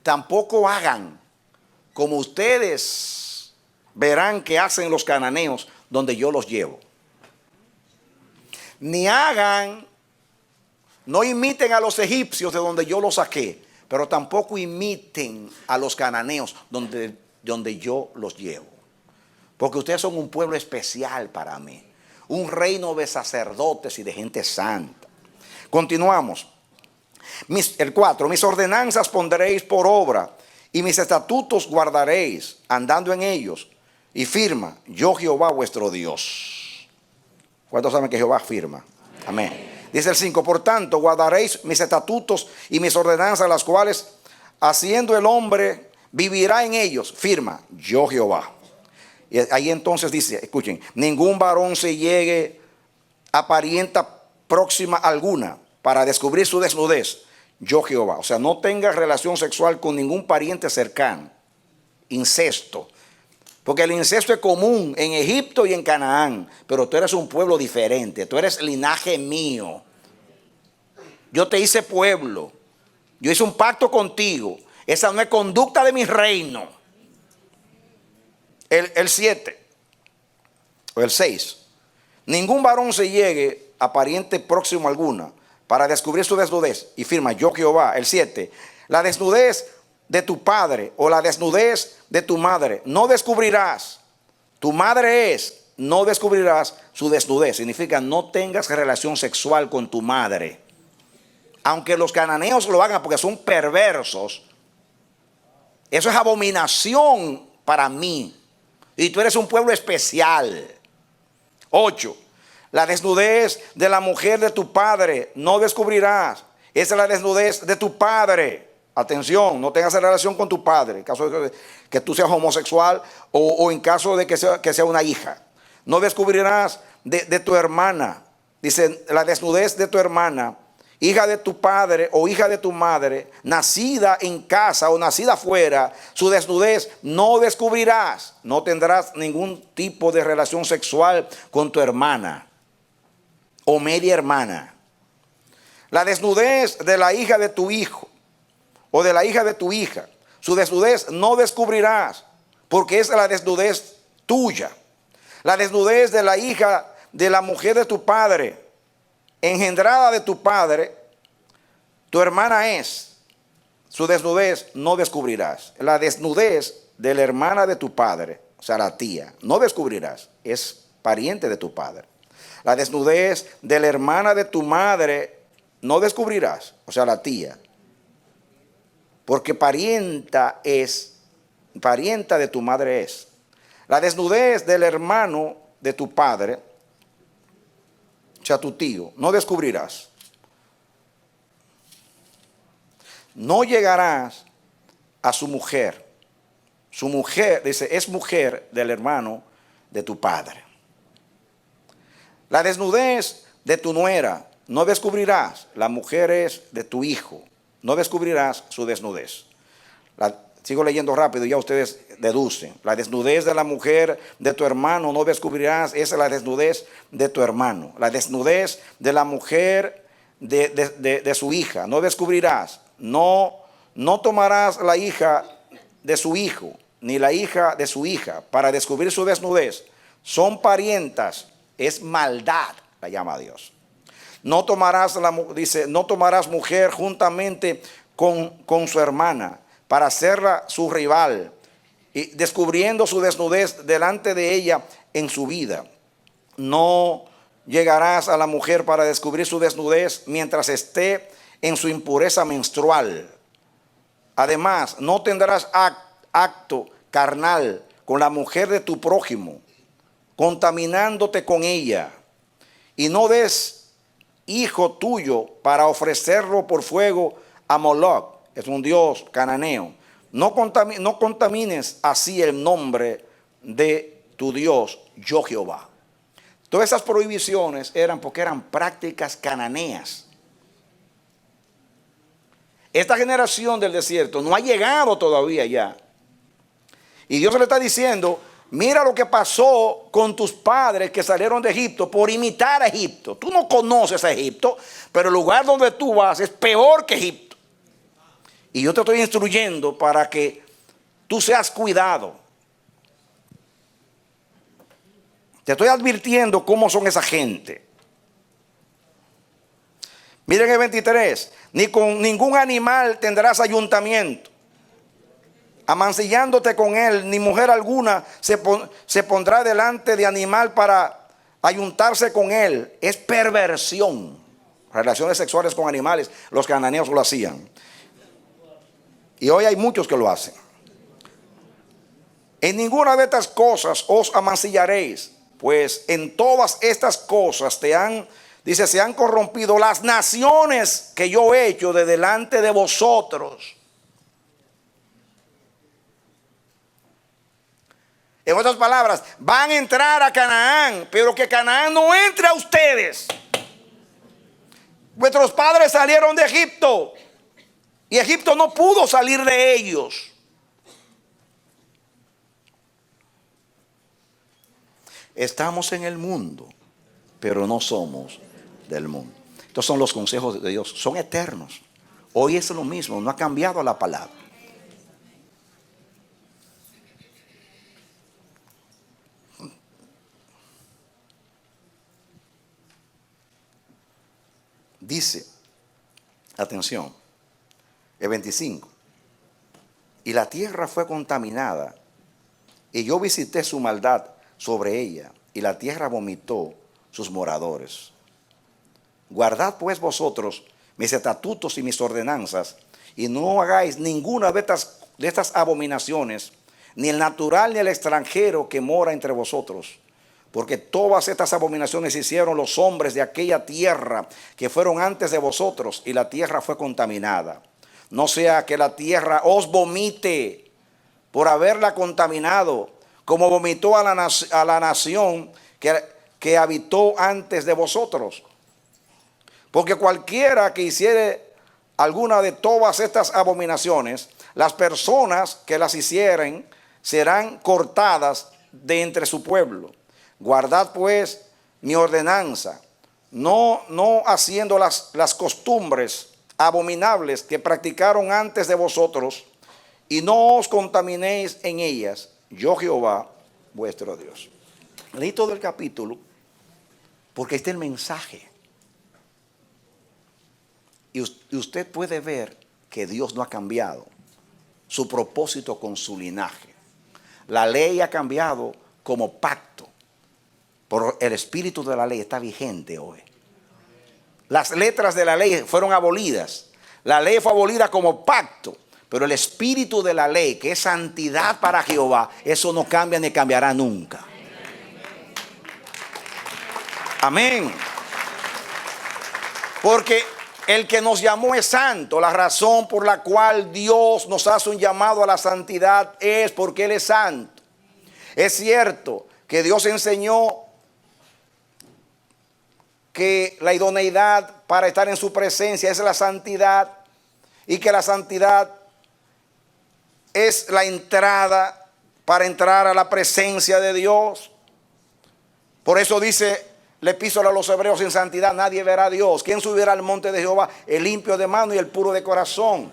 Tampoco hagan como ustedes verán que hacen los cananeos donde yo los llevo. Ni hagan, no imiten a los egipcios de donde yo los saqué, pero tampoco imiten a los cananeos donde yo los llevo. Porque ustedes son un pueblo especial para mí, un reino de sacerdotes y de gente santa. Continuamos. El 4, mis ordenanzas pondréis por obra y mis estatutos guardaréis, andando en ellos. Y firma, yo Jehová vuestro Dios. ¿Cuántos saben que Jehová firma? Amén. Dice el 5, por tanto guardaréis mis estatutos y mis ordenanzas, las cuales haciendo el hombre vivirá en ellos. Firma, yo Jehová. Y ahí entonces dice, escuchen, ningún varón se llegue a parienta próxima alguna para descubrir su desnudez. Yo Jehová. O sea, no tenga relación sexual con ningún pariente cercano. Incesto. Porque el incesto es común en Egipto y en Canaán, pero tú eres un pueblo diferente, tú eres linaje mío. Yo te hice pueblo, yo hice un pacto contigo, esa no es conducta de mi reino. El 7, o el 6, ningún varón se llegue a pariente próximo alguna para descubrir su desnudez, y firma, yo Jehová. El 7, la desnudez de tu padre o la desnudez de tu madre no descubrirás. Tu madre es, no descubrirás su desnudez. Significa no tengas relación sexual con tu madre. Aunque los cananeos lo hagan porque son perversos, eso es abominación para mí. Y tú eres un pueblo especial. 8, la desnudez de la mujer de tu padre no descubrirás. Esa es la desnudez de tu padre. Atención, no tengas relación con tu padre, en caso de que tú seas homosexual o en caso de que sea una hija. No descubrirás de tu hermana Dice, la desnudez de tu hermana, hija de tu padre o hija de tu madre, nacida en casa o nacida afuera, su desnudez no descubrirás. No tendrás ningún tipo de relación sexual con tu hermana o media hermana. La desnudez de la hija de tu hijo o de la hija de tu hija, su desnudez no descubrirás, porque es la desnudez tuya. La desnudez de la hija de la mujer de tu padre, engendrada de tu padre, tu hermana es, su desnudez no descubrirás. La desnudez de la hermana de tu padre, o sea, la tía, no descubrirás, es pariente de tu padre. La desnudez de la hermana de tu madre no descubrirás, o sea, la tía, porque parienta de tu madre es. La desnudez del hermano de tu padre, o sea, tu tío, no descubrirás. No llegarás a su mujer. Su mujer, dice, es mujer del hermano de tu padre. La desnudez de tu nuera no descubrirás. La mujer es de tu hijo. No descubrirás su desnudez. Sigo leyendo rápido, ya ustedes deducen. La desnudez de la mujer de tu hermano no descubrirás. Esa es la desnudez de tu hermano. La desnudez de la mujer de su hija no descubrirás. No tomarás la hija de su hijo, ni la hija de su hija, para descubrir su desnudez. Son parientas, es maldad, la llama Dios. No tomarás, dice, no tomarás mujer juntamente con su hermana, para hacerla su rival, y descubriendo su desnudez delante de ella en su vida. No llegarás a la mujer para descubrir su desnudez mientras esté en su impureza menstrual. Además, no tendrás acto carnal con la mujer de tu prójimo, contaminándote con ella. Y no des hijo tuyo para ofrecerlo por fuego a Moloch, es un dios cananeo. No contamines así el nombre de tu Dios, yo Jehová. Todas esas prohibiciones eran porque eran prácticas cananeas. Esta generación del desierto no ha llegado todavía ya. Y Dios le está diciendo, mira lo que pasó con tus padres que salieron de Egipto por imitar a Egipto. Tú no conoces a Egipto, pero el lugar donde tú vas es peor que Egipto. Y yo te estoy instruyendo para que tú seas cuidado. Te estoy advirtiendo cómo son esa gente. Miren el 23. Ni con ningún animal tendrás ayuntamiento, amancillándote con él, ni mujer alguna se pondrá delante de animal para ayuntarse con él. Es perversión. Relaciones sexuales con animales, los cananeos lo hacían. Y hoy hay muchos que lo hacen. En ninguna de estas cosas os amancillaréis, pues en todas estas cosas se han corrompido las naciones que yo he hecho de delante de vosotros. En otras palabras, van a entrar a Canaán, pero que Canaán no entre a ustedes. Vuestros padres salieron de Egipto y Egipto no pudo salir de ellos. Estamos en el mundo, pero no somos del mundo. Estos son los consejos de Dios, son eternos. Hoy es lo mismo, no ha cambiado la palabra. Dice, atención, el 25. Y la tierra fue contaminada, y yo visité su maldad sobre ella, y la tierra vomitó sus moradores. Guardad pues vosotros mis estatutos y mis ordenanzas, y no hagáis ninguna de estas abominaciones, ni el natural ni el extranjero que mora entre vosotros. Porque todas estas abominaciones hicieron los hombres de aquella tierra que fueron antes de vosotros, y la tierra fue contaminada. No sea que la tierra os vomite por haberla contaminado, como vomitó a la nación que habitó antes de vosotros. Porque cualquiera que hiciere alguna de todas estas abominaciones, las personas que las hicieren serán cortadas de entre su pueblo. Guardad pues mi ordenanza, no haciendo las costumbres abominables que practicaron antes de vosotros, y no os contaminéis en ellas, yo Jehová vuestro Dios. Leí todo el capítulo porque está el mensaje. Y usted puede ver que Dios no ha cambiado su propósito con su linaje. La ley ha cambiado como pacto, pero el espíritu de la ley está vigente hoy. Las letras de la ley fueron abolidas. La ley fue abolida como pacto, pero el espíritu de la ley, que es santidad para Jehová, eso no cambia ni cambiará nunca. Amén. Porque el que nos llamó es santo. La razón por la cual Dios nos hace un llamado a la santidad es porque Él es santo. Es cierto que Dios enseñó que la idoneidad para estar en su presencia es la santidad, y que la santidad es la entrada para entrar a la presencia de Dios. Por eso dice la epístola a los Hebreos: en santidad nadie verá a Dios. ¿Quién subirá al monte de Jehová? El limpio de mano y el puro de corazón.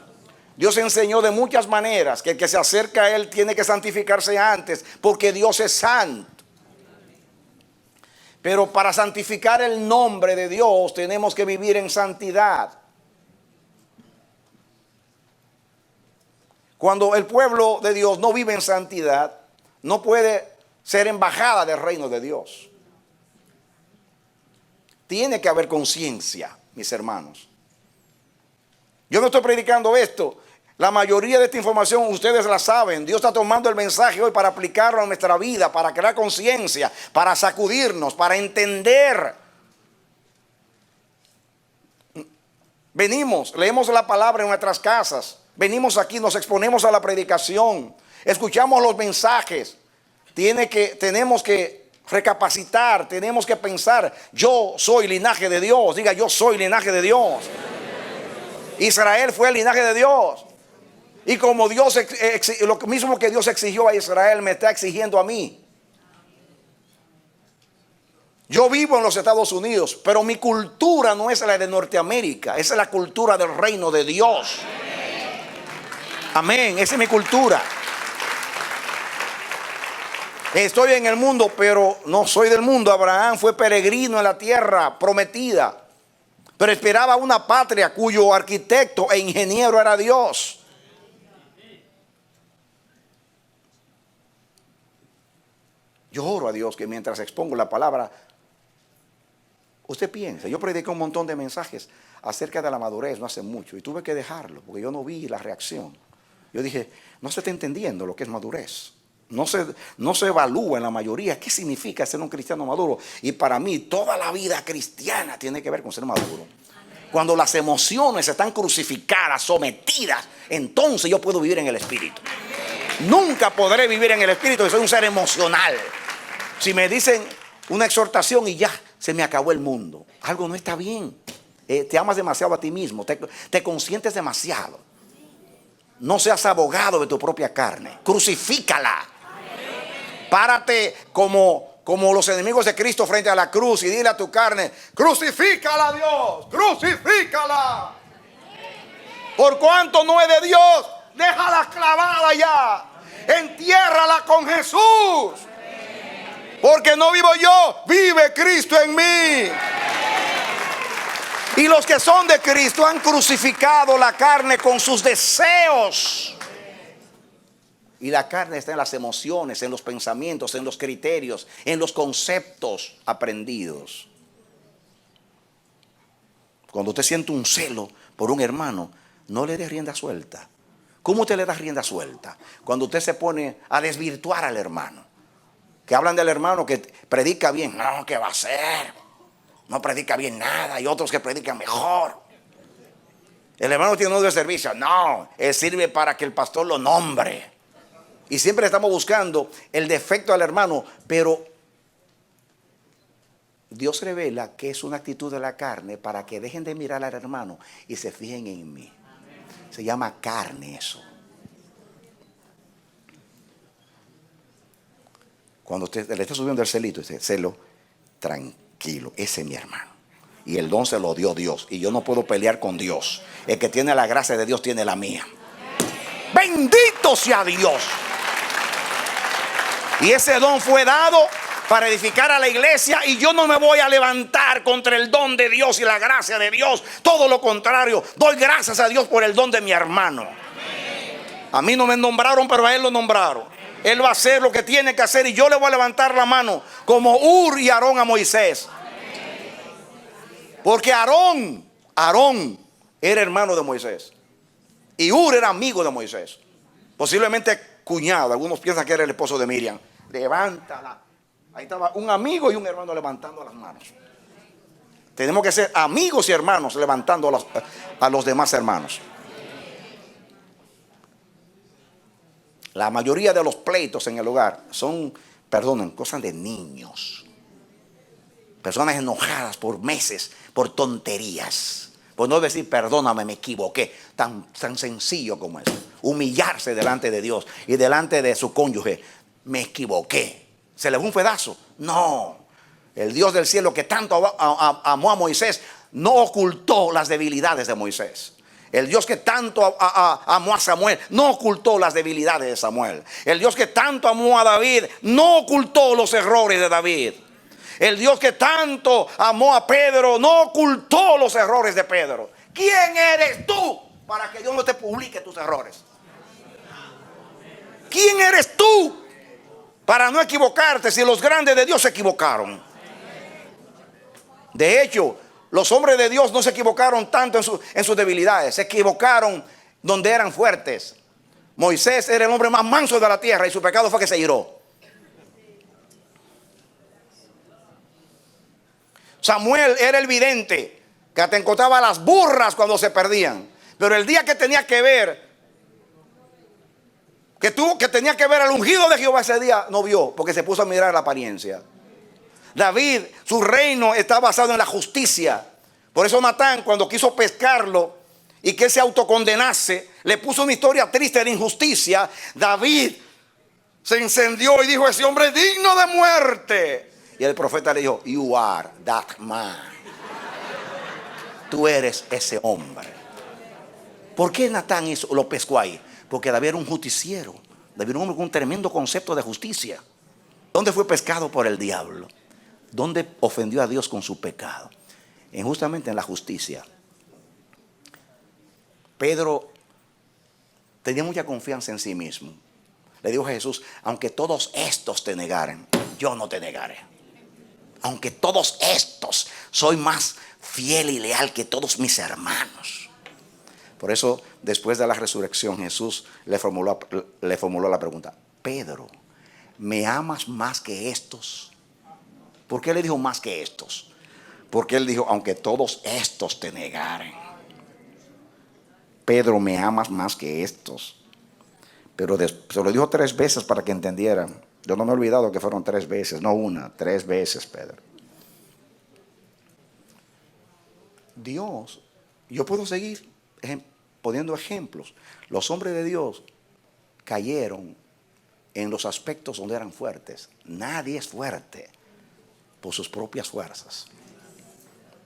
Dios enseñó de muchas maneras que el que se acerca a Él tiene que santificarse antes, porque Dios es santo. Pero para santificar el nombre de Dios tenemos que vivir en santidad. Cuando el pueblo de Dios no vive en santidad, no puede ser embajada del reino de Dios. Tiene que haber conciencia, mis hermanos. Yo no estoy predicando esto. La mayoría de esta información ustedes la saben. Dios está tomando el mensaje hoy para aplicarlo a nuestra vida, para crear conciencia, para sacudirnos, para entender. Venimos, leemos la palabra en nuestras casas. Venimos aquí, nos exponemos a la predicación. Escuchamos los mensajes. Tenemos que recapacitar, tenemos que pensar. Yo soy linaje de Dios. Diga: yo soy linaje de Dios. Israel fue el linaje de Dios. Y como Dios, lo mismo que Dios exigió a Israel, me está exigiendo a mí. Yo vivo en los Estados Unidos, pero mi cultura no es la de Norteamérica, esa es la cultura del reino de Dios. Amén, esa es mi cultura. Estoy en el mundo, pero no soy del mundo. Abraham fue peregrino en la tierra prometida, pero esperaba una patria cuyo arquitecto e ingeniero era Dios. Yo oro a Dios que mientras expongo la palabra, usted piensa. Yo prediqué un montón de mensajes acerca de la madurez no hace mucho, y tuve que dejarlo porque yo no vi la reacción. Yo dije: no se está entendiendo lo que es madurez. No se evalúa en la mayoría qué significa ser un cristiano maduro. Y para mí toda la vida cristiana tiene que ver con ser maduro. Cuando las emociones están crucificadas, sometidas, entonces yo puedo vivir en el espíritu. Nunca podré vivir en el espíritu, soy un ser emocional. Si me dicen una exhortación y ya se me acabó el mundo, algo no está bien. Te amas demasiado a ti mismo, te consientes demasiado. No seas abogado de tu propia carne, crucifícala. Párate como los enemigos de Cristo frente a la cruz y dile a tu carne: crucifícala, Dios, crucifícala. Por cuanto no es de Dios, déjala clavada ya. Entiérrala con Jesús. Porque no vivo yo, vive Cristo en mí. Y los que son de Cristo han crucificado la carne con sus deseos. Y la carne está en las emociones, en los pensamientos, en los criterios, en los conceptos aprendidos. Cuando usted siente un celo por un hermano, no le dé rienda suelta. ¿Cómo usted le da rienda suelta? Cuando usted se pone a desvirtuar al hermano. Que hablan del hermano que predica bien. No, ¿qué va a hacer? No predica bien nada. Y otros que predican mejor. El hermano tiene uno de servicio. No, él sirve para que el pastor lo nombre. Y siempre estamos buscando el defecto del hermano. Pero Dios revela que es una actitud de la carne para que dejen de mirar al hermano y se fijen en mí. Se llama carne eso. Cuando usted le está subiendo el celito, dice, celo, tranquilo, ese es mi hermano. Y el don se lo dio Dios. Y yo no puedo pelear con Dios. El que tiene la gracia de Dios tiene la mía. Bendito sea Dios. Y ese don fue dado para edificar a la iglesia. Y yo no me voy a levantar contra el don de Dios y la gracia de Dios. Todo lo contrario, doy gracias a Dios por el don de mi hermano. A mí no me nombraron, pero a él lo nombraron. Él va a hacer lo que tiene que hacer y yo le voy a levantar la mano como Ur y Aarón a Moisés. Porque Aarón era hermano de Moisés y Ur era amigo de Moisés. Posiblemente cuñado, algunos piensan que era el esposo de Miriam. Levántala. Ahí estaba un amigo y un hermano levantando las manos. Tenemos que ser amigos y hermanos levantando a los demás hermanos. La mayoría de los pleitos en el hogar son, perdonen, cosas de niños. Personas enojadas por meses, por tonterías. Por no decir, perdóname, me equivoqué. Tan sencillo como eso. Humillarse delante de Dios y delante de su cónyuge. Me equivoqué. ¿Se le fue un pedazo? No. El Dios del cielo que tanto amó a Moisés no ocultó las debilidades de Moisés. El Dios que tanto amó a Samuel no ocultó las debilidades de Samuel. El Dios que tanto amó a David no ocultó los errores de David. El Dios que tanto amó a Pedro no ocultó los errores de Pedro. ¿Quién eres tú para que Dios no te publique tus errores? ¿Quién eres tú para no equivocarte si los grandes de Dios se equivocaron? De hecho, los hombres de Dios no se equivocaron tanto en sus debilidades. Se equivocaron donde eran fuertes. Moisés era el hombre más manso de la tierra y su pecado fue que se iró. Samuel era el vidente que hasta encontraba las burras cuando se perdían. Pero el día que tenía que ver, que tenía que ver al ungido de Jehová, ese día no vio porque se puso a mirar la apariencia. David, su reino está basado en la justicia. Por eso Natán, cuando quiso pescarlo y que él se autocondenase, le puso una historia triste de injusticia. David se encendió y dijo, ese hombre es digno de muerte. Y el profeta le dijo, you are that man. Tú eres ese hombre. ¿Por qué Natán lo pescó ahí? Porque David era un justiciero. David era un hombre con un tremendo concepto de justicia. ¿Dónde fue pescado por el diablo? ¿Dónde ofendió a Dios con su pecado? Justamente en la justicia. Pedro tenía mucha confianza en sí mismo. Le dijo a Jesús, aunque todos estos te negaren, yo no te negaré. Aunque todos estos, soy más fiel y leal que todos mis hermanos. Por eso, después de la resurrección, Jesús le formuló la pregunta, Pedro, ¿me amas más que estos? ¿Por qué le dijo más que estos? Porque él dijo, aunque todos estos te negaren. Pedro, ¿me amas más que estos? Pero se lo dijo 3 veces para que entendieran. Yo no me he olvidado que fueron 3 veces, no una, 3 veces, Pedro. Dios, yo puedo seguir poniendo ejemplos. Los hombres de Dios cayeron en los aspectos donde eran fuertes. Nadie es fuerte por sus propias fuerzas.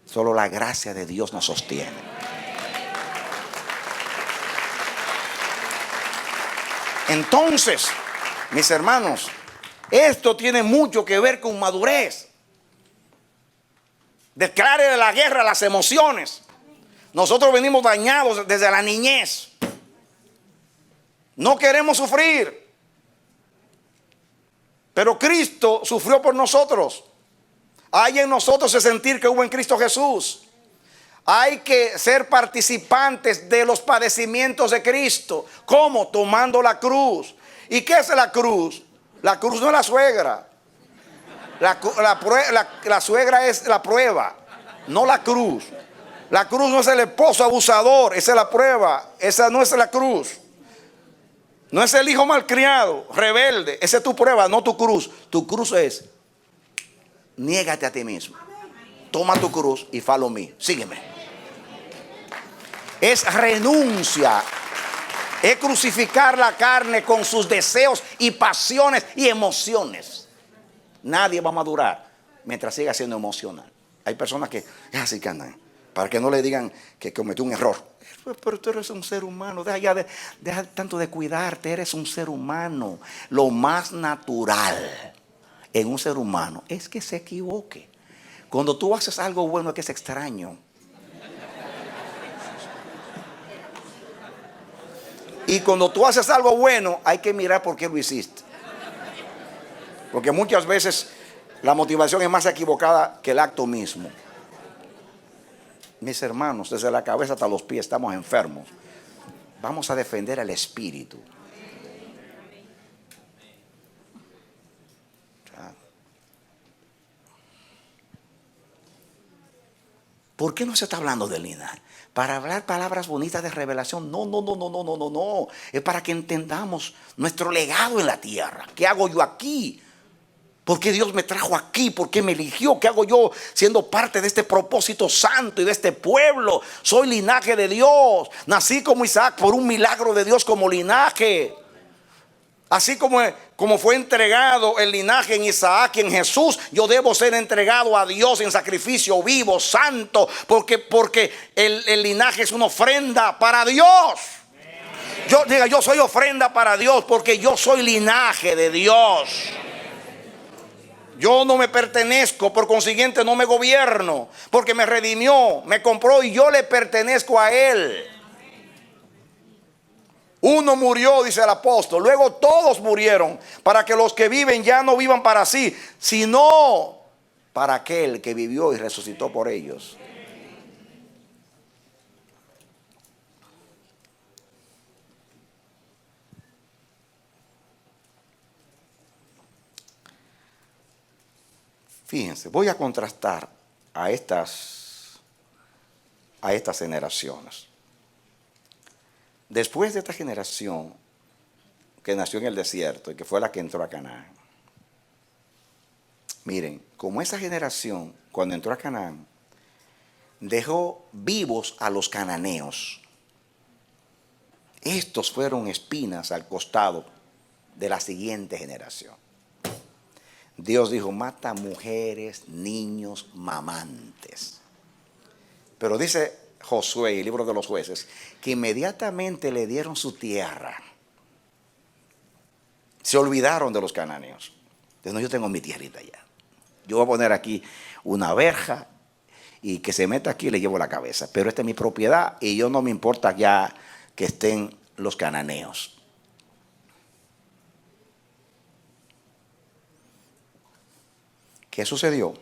Solo la gracia de Dios nos sostiene. Entonces, mis hermanos, esto tiene mucho que ver con madurez. Declare la guerra a las emociones. Nosotros venimos dañados desde la niñez. No queremos sufrir. Pero Cristo sufrió por nosotros. Hay en nosotros el sentir que hubo en Cristo Jesús. Hay que ser participantes de los padecimientos de Cristo. ¿Cómo? Tomando la cruz. ¿Y qué es la cruz? La cruz no es la suegra. La suegra es la prueba, no la cruz. La cruz no es el esposo abusador, esa es la prueba. Esa no es la cruz. No es el hijo malcriado, rebelde. Esa es tu prueba, no tu cruz. Tu cruz es, niégate a ti mismo. toma tu cruz y follow me, sígueme. Es renuncia, es crucificar la carne con sus deseos y pasiones y emociones. Nadie va a madurar mientras siga siendo emocional. Hay personas que es así que andan, para que no le digan que cometió un error. Pero tú eres un ser humano, deja tanto de cuidarte, eres un ser humano. Lo más natural en un ser humano es que se equivoque. Cuando tú haces algo bueno es que es extraño. Y cuando tú haces algo bueno hay que mirar por qué lo hiciste. Porque muchas veces la motivación es más equivocada que el acto mismo. Mis hermanos, desde la cabeza hasta los pies estamos enfermos. Vamos a defender el espíritu. ¿Por qué no se está hablando de linaje? Para hablar palabras bonitas de revelación. No. Es para que entendamos nuestro legado en la tierra. ¿Qué hago yo aquí? ¿Por qué Dios me trajo aquí? ¿Por qué me eligió? ¿Qué hago yo siendo parte de este propósito santo y de este pueblo? Soy linaje de Dios. Nací como Isaac por un milagro de Dios como linaje. Así como fue entregado el linaje en Isaac y en Jesús, yo debo ser entregado a Dios en sacrificio vivo, santo, porque el linaje es una ofrenda para Dios. Yo soy ofrenda para Dios porque yo soy linaje de Dios. Yo no me pertenezco, por consiguiente no me gobierno, porque me redimió, me compró y yo le pertenezco a Él. Uno murió, dice el apóstol, luego todos murieron, para que los que viven ya no vivan para sí, sino para aquel que vivió y resucitó por ellos. Fíjense, voy a contrastar a estas generaciones. Después de esta generación que nació en el desierto y que fue la que entró a Canaán. Miren, como esa generación cuando entró a Canaán dejó vivos a los cananeos. Estos fueron espinas al costado de la siguiente generación. Dios dijo, mata mujeres, niños, mamantes. Pero dice Josué, el libro de los jueces, que inmediatamente le dieron su tierra. Se olvidaron de los cananeos. Entonces, no, yo tengo mi tierrita ya. Yo voy a poner aquí una verja y que se meta aquí le llevo la cabeza. Pero esta es mi propiedad y yo no me importa ya que estén los cananeos. ¿Qué sucedió?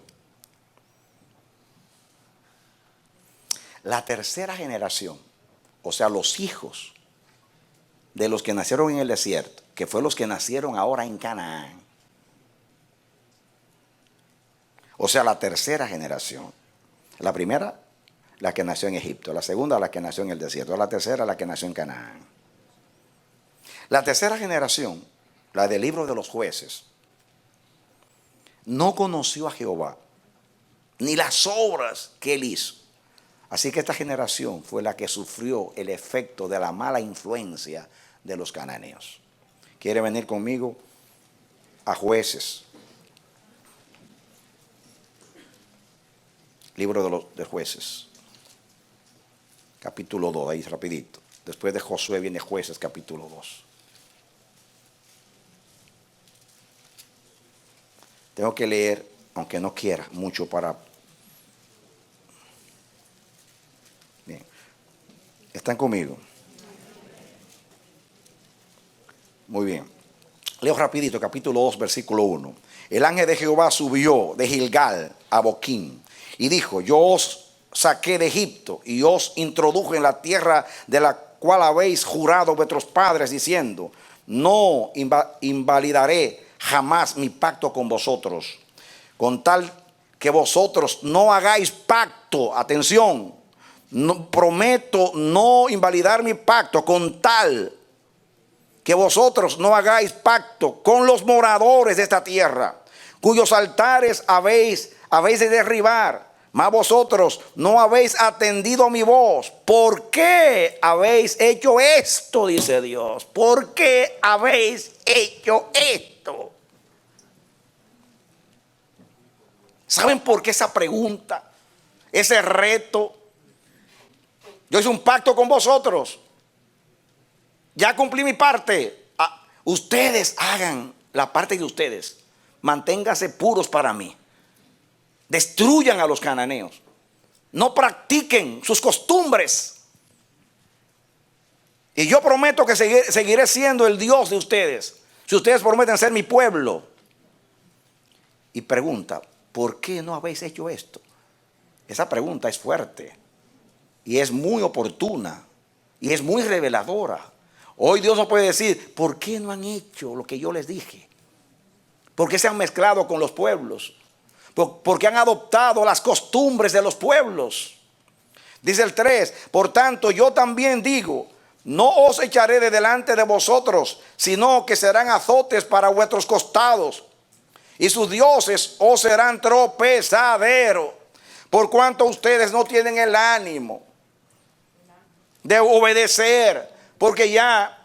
La tercera generación, o sea, los hijos de los que nacieron en el desierto, que fue los que nacieron ahora en Canaán. O sea, la tercera generación. La primera, la que nació en Egipto. La segunda, la que nació en el desierto. La tercera, la que nació en Canaán. La tercera generación, la del libro de los jueces, no conoció a Jehová, ni las obras que él hizo. Así que esta generación fue la que sufrió el efecto de la mala influencia de los cananeos. ¿Quiere venir conmigo a Jueces? Libro de Jueces, capítulo 2, ahí rapidito. Después de Josué viene Jueces, capítulo 2. Tengo que leer, aunque no quiera, mucho para... Bien. ¿Están conmigo? Muy bien. Leo rapidito, capítulo 2, versículo 1. El ángel de Jehová subió de Gilgal a Boquín y dijo, yo os saqué de Egipto y os introduje en la tierra de la cual habéis jurado vuestros padres, diciendo, no invalidaré jamás mi pacto con vosotros, con tal que vosotros no hagáis pacto. Atención, no, prometo no invalidar mi pacto con tal que vosotros no hagáis pacto con los moradores de esta tierra, cuyos altares habéis de derribar, mas vosotros no habéis atendido mi voz. ¿Por qué habéis hecho esto? Dice Dios. ¿Por qué habéis hecho esto? ¿Saben por qué esa pregunta? Ese reto. Yo hice un pacto con vosotros. Ya cumplí mi parte. Ustedes hagan la parte de ustedes. Manténganse puros para mí. Destruyan a los cananeos. No practiquen sus costumbres. Y yo prometo que seguiré siendo el Dios de ustedes, si ustedes prometen ser mi pueblo. Y pregunta, ¿por qué no habéis hecho esto? Esa pregunta es fuerte. Y es muy oportuna. Y es muy reveladora. Hoy Dios nos puede decir, ¿por qué no han hecho lo que yo les dije? ¿Por qué se han mezclado con los pueblos? Porque han adoptado las costumbres de los pueblos. Dice el 3, por tanto yo también digo, no os echaré de delante de vosotros, sino que serán azotes para vuestros costados, y sus dioses os serán tropezadero, por cuanto ustedes no tienen el ánimo de obedecer, porque ya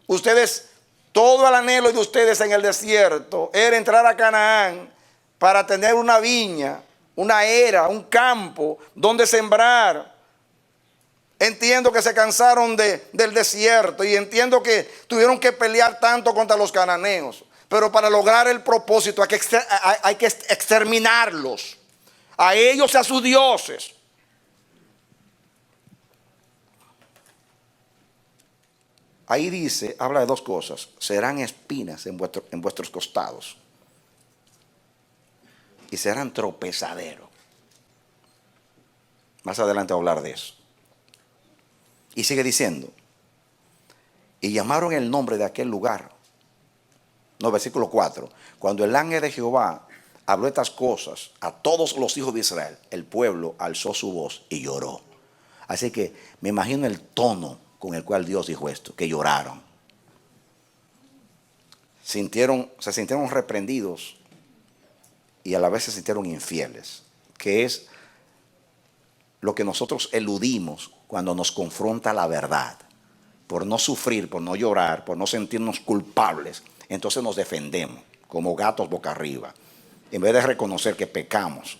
ustedes, todo el anhelo de ustedes en el desierto era entrar a Canaán, para tener una viña, una era, un campo donde sembrar. Entiendo que se cansaron del desierto y entiendo que tuvieron que pelear tanto contra los cananeos. Pero para lograr el propósito hay que exterminarlos, a ellos y a sus dioses. Ahí dice, habla de dos cosas: serán espinas en vuestros costados. Y serán tropezaderos. Más adelante voy a hablar de eso. Y sigue diciendo, y llamaron el nombre de aquel lugar. No, versículo 4. Cuando el ángel de Jehová habló estas cosas a todos los hijos de Israel, el pueblo alzó su voz y lloró. Así que me imagino el tono con el cual Dios dijo esto, que lloraron. Se sintieron reprendidos. Y a la vez se sintieron infieles, que es lo que nosotros eludimos cuando nos confronta la verdad. Por no sufrir, por no llorar, por no sentirnos culpables, entonces nos defendemos como gatos boca arriba, en vez de reconocer que pecamos.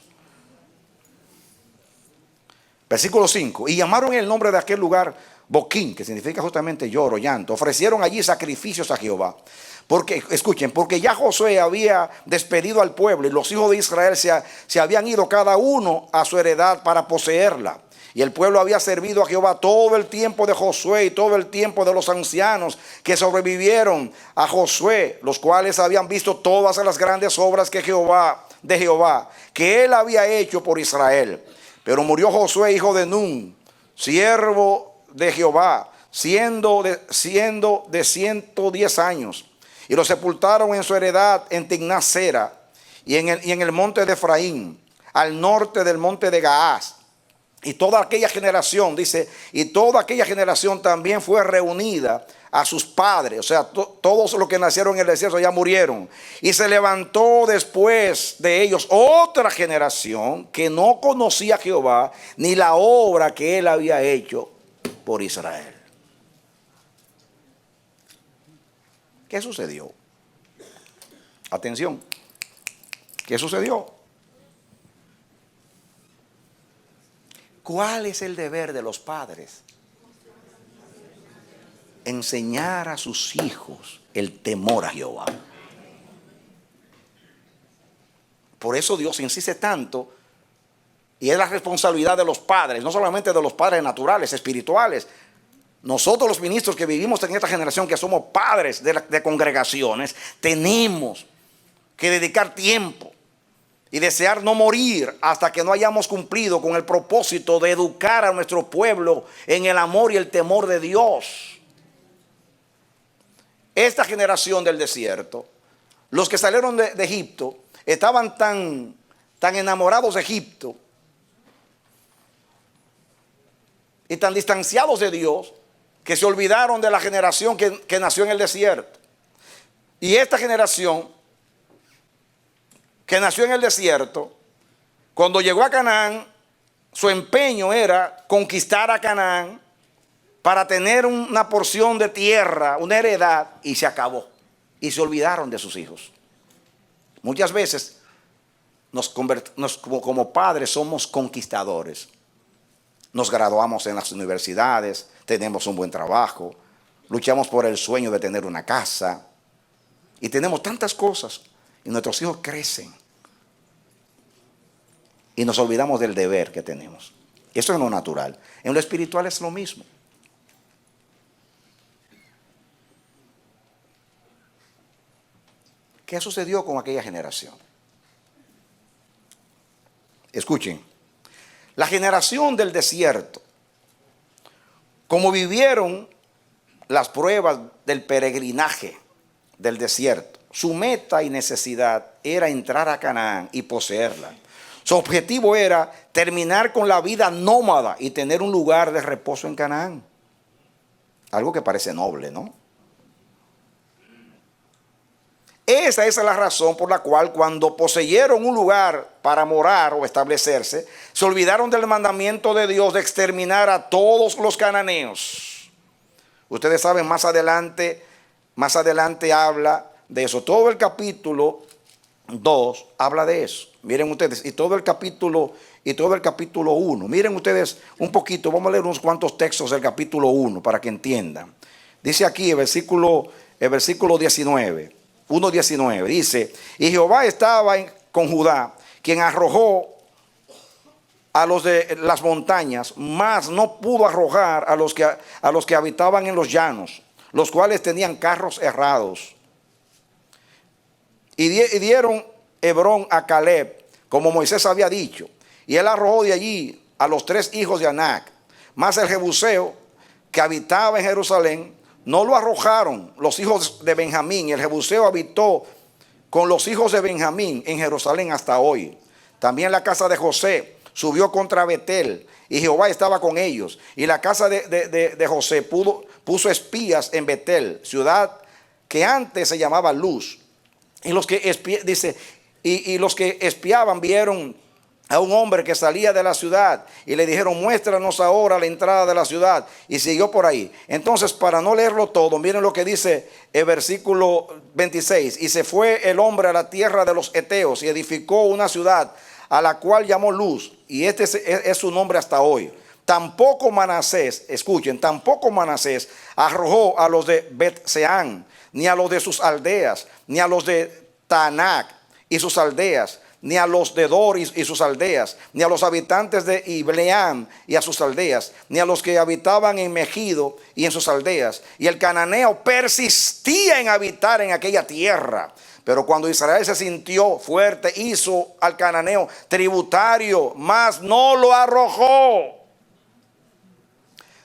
Versículo 5, y llamaron el nombre de aquel lugar Boquín, que significa justamente lloro, llanto. Ofrecieron allí sacrificios a Jehová. Porque, escuchen, porque ya Josué había despedido al pueblo y los hijos de Israel se habían ido cada uno a su heredad para poseerla. Y el pueblo había servido a Jehová todo el tiempo de Josué y todo el tiempo de los ancianos que sobrevivieron a Josué, los cuales habían visto todas las grandes obras que él había hecho por Israel. Pero murió Josué, hijo de Nun, siervo de Jehová, siendo de 110 años. Y lo sepultaron en su heredad en Timnat-Sera y en el monte de Efraín, al norte del monte de Gaás. Y toda aquella generación, dice, y toda aquella generación también fue reunida a sus padres. O sea, todos los que nacieron en el desierto ya murieron. Y se levantó después de ellos otra generación que no conocía a Jehová ni la obra que él había hecho por Israel. ¿Qué sucedió? Atención. ¿Qué sucedió? ¿Cuál es el deber de los padres? Enseñar a sus hijos el temor a Jehová. Por eso Dios insiste tanto, y es la responsabilidad de los padres, no solamente de los padres naturales, espirituales. Nosotros los ministros que vivimos en esta generación, que somos padres de congregaciones, tenemos que dedicar tiempo y desear no morir hasta que no hayamos cumplido con el propósito de educar a nuestro pueblo en el amor y el temor de Dios. Esta generación del desierto, los que salieron de Egipto, estaban tan enamorados de Egipto y tan distanciados de Dios, que se olvidaron de la generación que nació en el desierto. Y esta generación que nació en el desierto, cuando llegó a Canaán, su empeño era conquistar a Canaán para tener una porción de tierra, una heredad, y se acabó. Y se olvidaron de sus hijos. Muchas veces como padres somos conquistadores. Nos graduamos en las universidades, tenemos un buen trabajo, luchamos por el sueño de tener una casa y tenemos tantas cosas y nuestros hijos crecen y nos olvidamos del deber que tenemos. Eso es lo natural. En lo espiritual es lo mismo. ¿Qué sucedió con aquella generación? Escuchen, la generación del desierto, como vivieron las pruebas del peregrinaje del desierto, su meta y necesidad era entrar a Canaán y poseerla. Su objetivo era terminar con la vida nómada y tener un lugar de reposo en Canaán. Algo que parece noble, ¿no? Esa es la razón por la cual cuando poseyeron un lugar para morar o establecerse, se olvidaron del mandamiento de Dios de exterminar a todos los cananeos. Ustedes saben, más adelante habla de eso. Todo el capítulo 2 habla de eso. Miren ustedes, y todo el capítulo 1. Miren ustedes un poquito, vamos a leer unos cuantos textos del capítulo 1 para que entiendan. Dice aquí el versículo 19. 1:19 dice: y Jehová estaba con Judá, quien arrojó a los de las montañas, mas no pudo arrojar a los que habitaban en los llanos, los cuales tenían carros errados. Y dieron Hebrón a Caleb, como Moisés había dicho, y él arrojó de allí a los 3 hijos de Anac, mas el jebuseo que habitaba en Jerusalén no lo arrojaron los hijos de Benjamín, y el jebuseo habitó con los hijos de Benjamín en Jerusalén hasta hoy. También la casa de José subió contra Betel, y Jehová estaba con ellos. Y la casa de José puso espías en Betel, ciudad que antes se llamaba Luz. Y los que los que espiaban vieron a un hombre que salía de la ciudad y le dijeron: muéstranos ahora la entrada de la ciudad. Y siguió por ahí. Entonces, para no leerlo todo, miren lo que dice el versículo 26. Y se fue el hombre a la tierra de los Eteos y edificó una ciudad a la cual llamó Luz, y este es su nombre hasta hoy. Tampoco Manasés, escuchen, tampoco Manasés arrojó a los de Bet-Seán, ni a los de sus aldeas, ni a los de Taanac y sus aldeas, ni a los de Dor y sus aldeas, ni a los habitantes de Ibleam y a sus aldeas, ni a los que habitaban en Megido y en sus aldeas. Y el cananeo persistía en habitar en aquella tierra. Pero cuando Israel se sintió fuerte, hizo al cananeo tributario, mas no lo arrojó.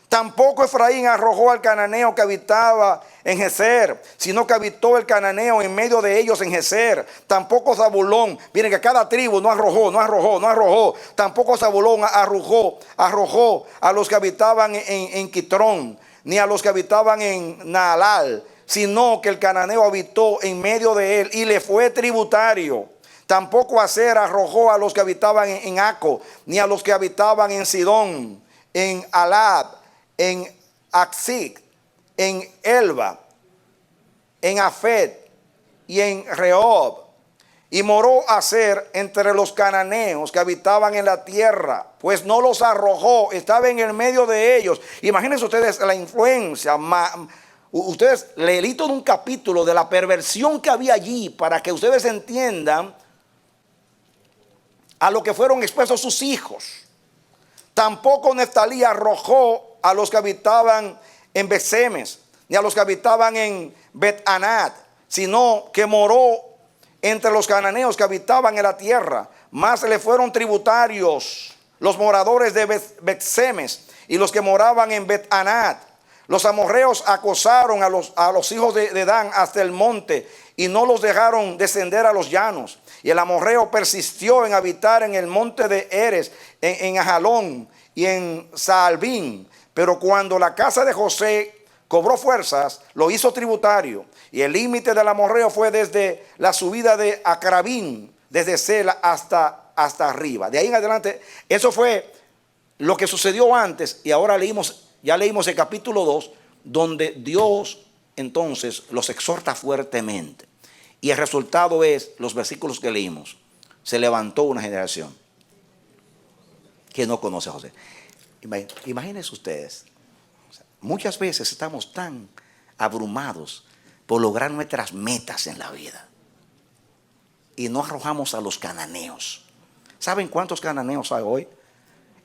Tampoco Efraín arrojó al cananeo que habitaba en Geser, sino que habitó el cananeo en medio de ellos en Geser. Tampoco Zabulón, miren que cada tribu no arrojó. Tampoco Zabulón arrojó a los que habitaban en Quitrón, ni a los que habitaban en Naalal, sino que el cananeo habitó en medio de él y le fue tributario. Tampoco Aser arrojó a los que habitaban en Aco, ni a los que habitaban en Sidón, en Alab, en Axig, en Elba, en Afet y en Rehob. Y moró Aser entre los cananeos que habitaban en la tierra, pues no los arrojó, estaba en el medio de ellos. Imagínense ustedes la influencia. Ustedes leí todo un capítulo de la perversión que había allí para que ustedes entiendan a lo que fueron expuestos sus hijos. Tampoco Neftalí arrojó a los que habitaban en Bet-Semes, ni a los que habitaban en Bet-Anat, sino que moró entre los cananeos que habitaban en la tierra. Más le fueron tributarios los moradores de Bet-Semes y los que moraban en Bet-Anat. Los amorreos acosaron a los hijos de Dan hasta el monte y no los dejaron descender a los llanos. Y el amorreo persistió en habitar en el monte de Eres, en Ajalón y en Saalbín. Pero cuando la casa de José cobró fuerzas, lo hizo tributario. Y el límite del amorreo fue desde la subida de Acrabín, desde Sela hasta arriba. De ahí en adelante, eso fue lo que sucedió antes, y ahora ya leímos el capítulo 2, donde Dios entonces los exhorta fuertemente. Y el resultado es los versículos que leímos. Se levantó una generación que no conoce a José. Imagínense ustedes, muchas veces estamos tan abrumados por lograr nuestras metas en la vida y no arrojamos a los cananeos. ¿Saben cuántos cananeos hay hoy?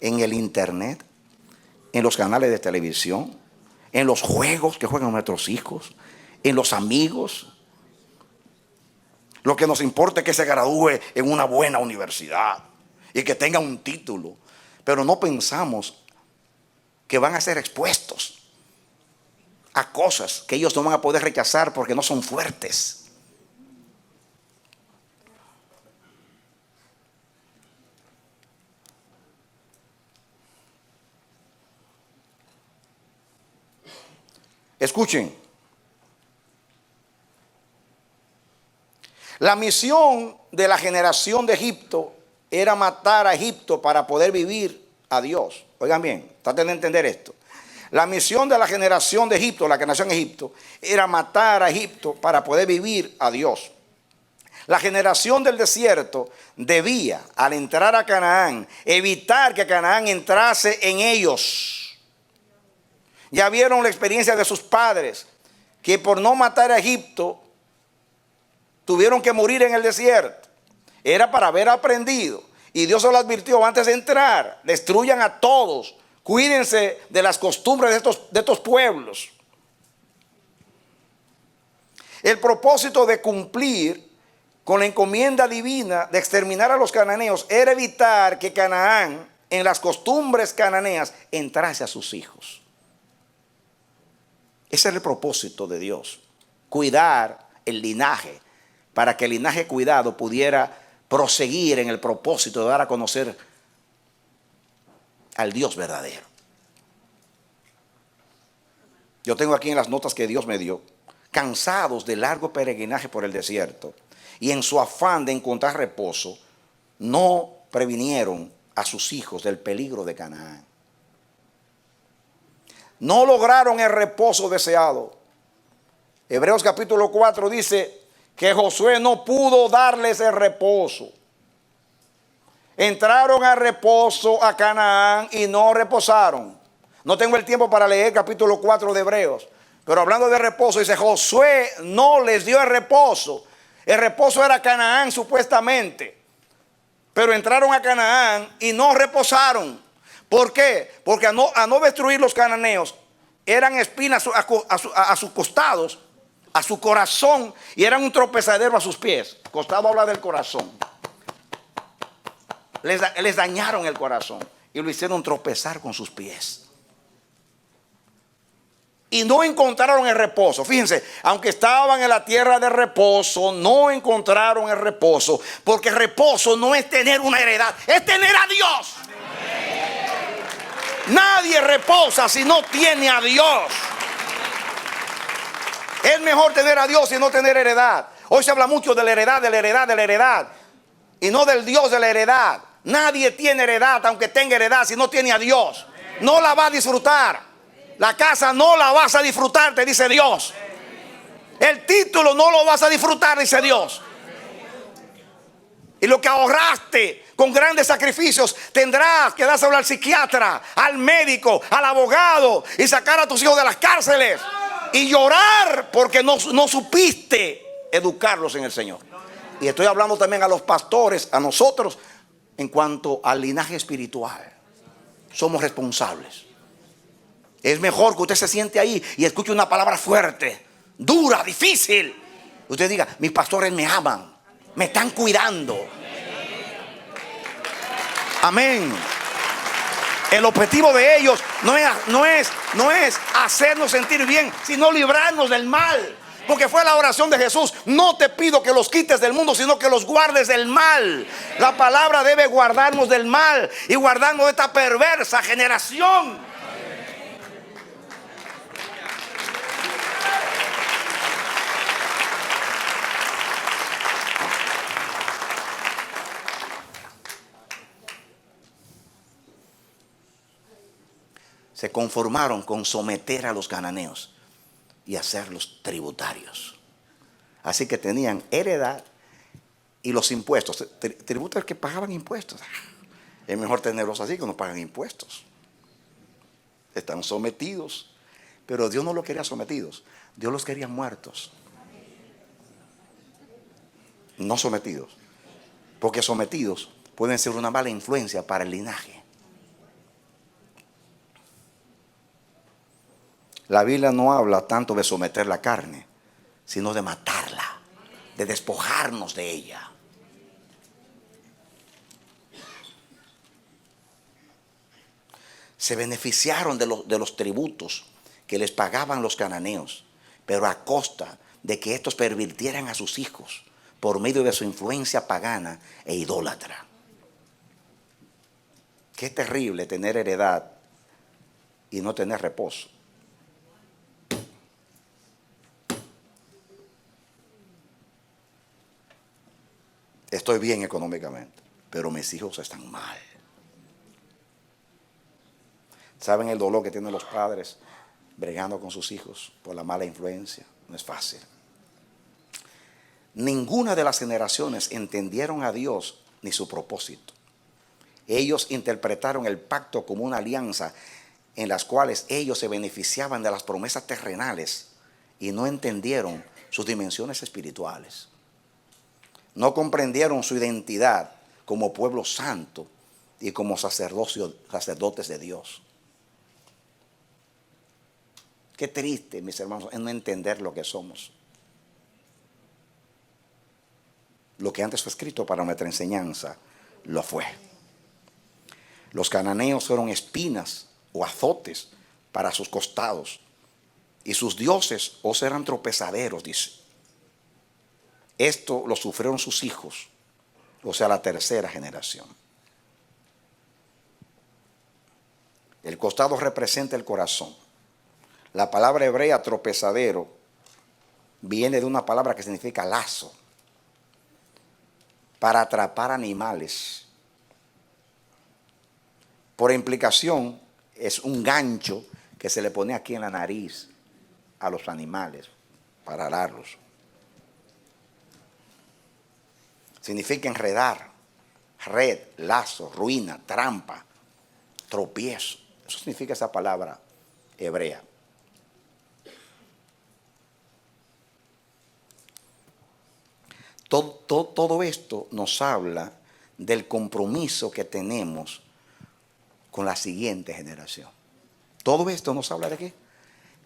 En el internet, en los canales de televisión, en los juegos que juegan nuestros hijos, en los amigos. Lo que nos importa es que se gradúe en una buena universidad y que tenga un título, pero no pensamos que van a ser expuestos a cosas que ellos no van a poder rechazar porque no son fuertes. Escuchen, la misión de la generación de Egipto era matar a Egipto para poder vivir a Dios. Oigan bien, traten de entender esto. La misión de la generación de Egipto, la que nació en Egipto, era matar a Egipto para poder vivir a Dios. La generación del desierto debía, al entrar a Canaán, evitar que Canaán entrase en ellos. Ya vieron la experiencia de sus padres, que por no matar a Egipto, tuvieron que morir en el desierto. Era para haber aprendido. Y Dios se lo advirtió antes de entrar: destruyan a todos, cuídense de las costumbres de estos pueblos. El propósito de cumplir con la encomienda divina de exterminar a los cananeos era evitar que Canaán, en las costumbres cananeas, entrase a sus hijos. Ese era el propósito de Dios: cuidar el linaje, para que el linaje cuidado pudiera proseguir en el propósito de dar a conocer al Dios verdadero. Yo tengo aquí en las notas que Dios me dio: cansados de largo peregrinaje por el desierto y en su afán de encontrar reposo, no previnieron a sus hijos del peligro de Canaán. No lograron el reposo deseado. Hebreos capítulo 4 dice que Josué no pudo darles el reposo. Entraron al reposo a Canaán y no reposaron. No tengo el tiempo para leer capítulo 4 de Hebreos, pero hablando de reposo, dice: Josué no les dio el reposo. El reposo era Canaán supuestamente, pero entraron a Canaán y no reposaron. ¿Por qué? Porque a no destruir los cananeos, eran espinas a sus costados, a su corazón, y eran un tropezadero a sus pies. Costado habla del corazón. Les dañaron el corazón y lo hicieron tropezar con sus pies. Y no encontraron el reposo. Fíjense, aunque estaban en la tierra de reposo, no encontraron el reposo. Porque el reposo no es tener una heredad, es tener a Dios. Nadie reposa si no tiene a Dios. Es mejor tener a Dios y no tener heredad. Hoy se habla mucho de la heredad, de la heredad, de la heredad, y no del Dios de la heredad. Nadie tiene heredad, aunque tenga heredad, si no tiene a Dios. No la va a disfrutar. La casa no la vas a disfrutar, te dice Dios. El título no lo vas a disfrutar, dice Dios. Y lo que ahorraste con grandes sacrificios, tendrás que dárselo al psiquiatra, al médico, al abogado, y sacar a tus hijos de las cárceles y llorar porque no supiste educarlos en el Señor. Y estoy hablando también a los pastores, a nosotros, en cuanto al linaje espiritual. Somos responsables. Es mejor que usted se siente ahí y escuche una palabra fuerte, dura, difícil. Usted diga: mis pastores me aman, me están cuidando. Amén. El objetivo de ellos no es hacernos sentir bien, sino librarnos del mal. Porque fue la oración de Jesús: no te pido que los quites del mundo, sino que los guardes del mal. La palabra debe guardarnos del mal y guardarnos de esta perversa generación. se conformaron con someter a los cananeos y hacerlos tributarios. Así que tenían heredad y los impuestos. Tributos que pagaban impuestos. Es mejor tenerlos así que no pagan impuestos. Están sometidos. Pero Dios no los quería sometidos. Dios los quería muertos. No sometidos. Porque sometidos pueden ser una mala influencia para el linaje. La Biblia no habla tanto de someter la carne, sino de matarla, de despojarnos de ella. Se beneficiaron de los tributos que les pagaban los cananeos, pero a costa de que estos pervirtieran a sus hijos por medio de su influencia pagana e idólatra. Qué terrible tener heredad y no tener reposo. Estoy bien económicamente, pero mis hijos están mal. ¿Saben el dolor que tienen los padres bregando con sus hijos por la mala influencia? No es fácil. Ninguna de las generaciones entendieron a Dios ni su propósito. Ellos interpretaron el pacto como una alianza en las cuales ellos se beneficiaban de las promesas terrenales y no entendieron sus dimensiones espirituales. No comprendieron su identidad como pueblo santo y como sacerdotes de Dios. Qué triste, mis hermanos, es no entender lo que somos. Lo que antes fue escrito para nuestra enseñanza, lo fue. Los cananeos fueron espinas o azotes para sus costados, y sus dioses eran tropezaderos, dice. Esto lo sufrieron sus hijos, o sea, la tercera generación. El costado representa el corazón. La palabra hebrea tropezadero viene de una palabra que significa lazo, para atrapar animales. Por implicación, es un gancho que se le pone aquí en la nariz a los animales para alarlos. Significa enredar, red, lazo, ruina, trampa, tropiezo. Eso significa esa palabra hebrea. Todo esto nos habla del compromiso que tenemos con la siguiente generación. Todo esto nos habla de qué?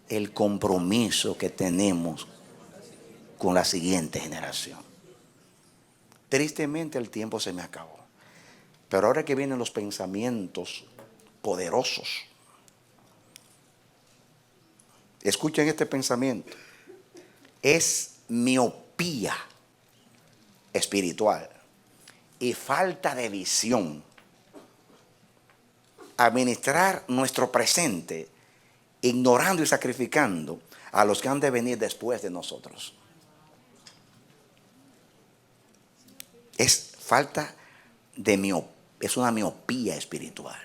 El compromiso que tenemos con la siguiente generación. Tristemente el tiempo se me acabó. Pero ahora que vienen los pensamientos poderosos, escuchen este pensamiento. Es miopía espiritual y falta de visión administrar nuestro presente, ignorando y sacrificando a los que han de venir después de nosotros. Es falta de es una miopía espiritual.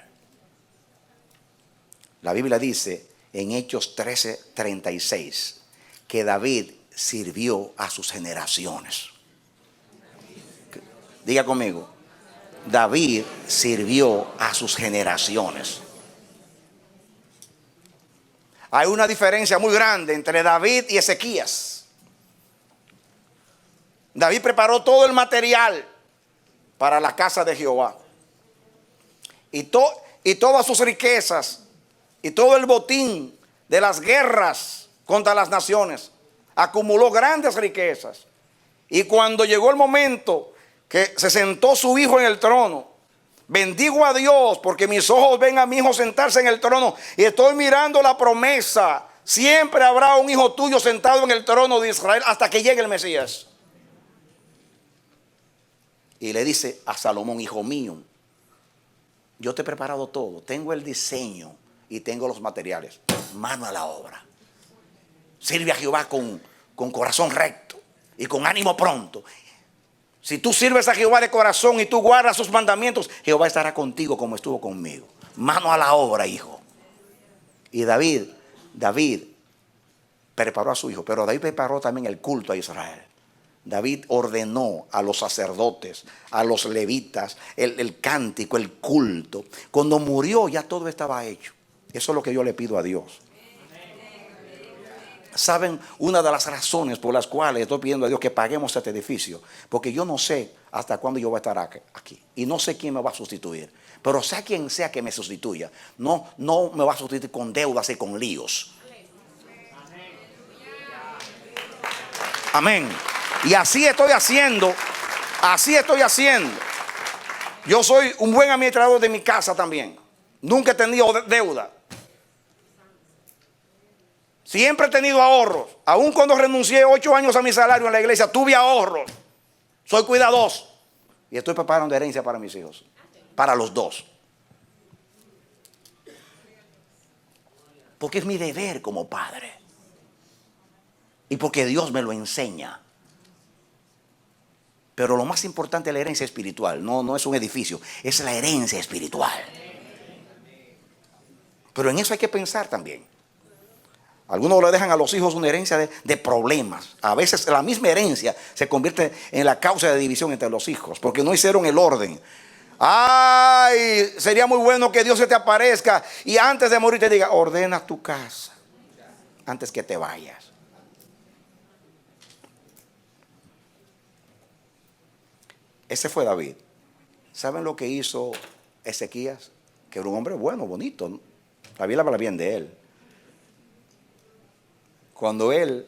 La Biblia dice en Hechos 13:36 que David sirvió a sus generaciones. Diga conmigo, David sirvió a sus generaciones. Hay una diferencia muy grande entre David y Ezequías. David preparó todo el material para la casa de Jehová. Y todas sus riquezas y todo el botín de las guerras contra las naciones. Acumuló grandes riquezas. Y cuando llegó el momento que se sentó su hijo en el trono, bendigo a Dios porque mis ojos ven a mi hijo sentarse en el trono y estoy mirando la promesa. Siempre habrá un hijo tuyo sentado en el trono de Israel hasta que llegue el Mesías. Y le dice a Salomón, hijo mío, yo te he preparado todo, tengo el diseño y tengo los materiales. Mano a la obra. Sirve a Jehová con corazón recto y con ánimo pronto. Si tú sirves a Jehová de corazón y tú guardas sus mandamientos, Jehová estará contigo como estuvo conmigo. Mano a la obra, hijo. Y David preparó a su hijo, pero David preparó también el culto a Israel. David ordenó a los sacerdotes, a los levitas, el cántico, el culto. Cuando murió ya todo estaba hecho. Eso es lo que yo le pido a Dios. ¿Saben una de las razones por las cuales estoy pidiendo a Dios que paguemos este edificio? Porque yo no sé hasta cuándo yo voy a estar aquí. Y no sé quién me va a sustituir. Pero sea quien sea que me sustituya, no me va a sustituir con deudas y con líos. Amén. Y así estoy haciendo. Yo soy un buen administrador de mi casa también. Nunca he tenido deuda. Siempre he tenido ahorros. Aun cuando renuncié 8 años a mi salario en la iglesia, tuve ahorros. Soy cuidadoso. Y estoy preparando herencia para mis hijos. Para los dos. Porque es mi deber como padre. Y porque Dios me lo enseña. Pero lo más importante es la herencia espiritual. No es un edificio, es la herencia espiritual. Pero en eso hay que pensar también. Algunos le dejan a los hijos una herencia de problemas. A veces la misma herencia se convierte en la causa de división entre los hijos, porque no hicieron el orden. Ay, sería muy bueno que Dios se te aparezca y antes de morir te diga: ordena tu casa antes que te vayas. Ese fue David. ¿Saben lo que hizo Ezequías? Que era un hombre bueno, bonito, ¿no? La Biblia habla bien de él. Cuando él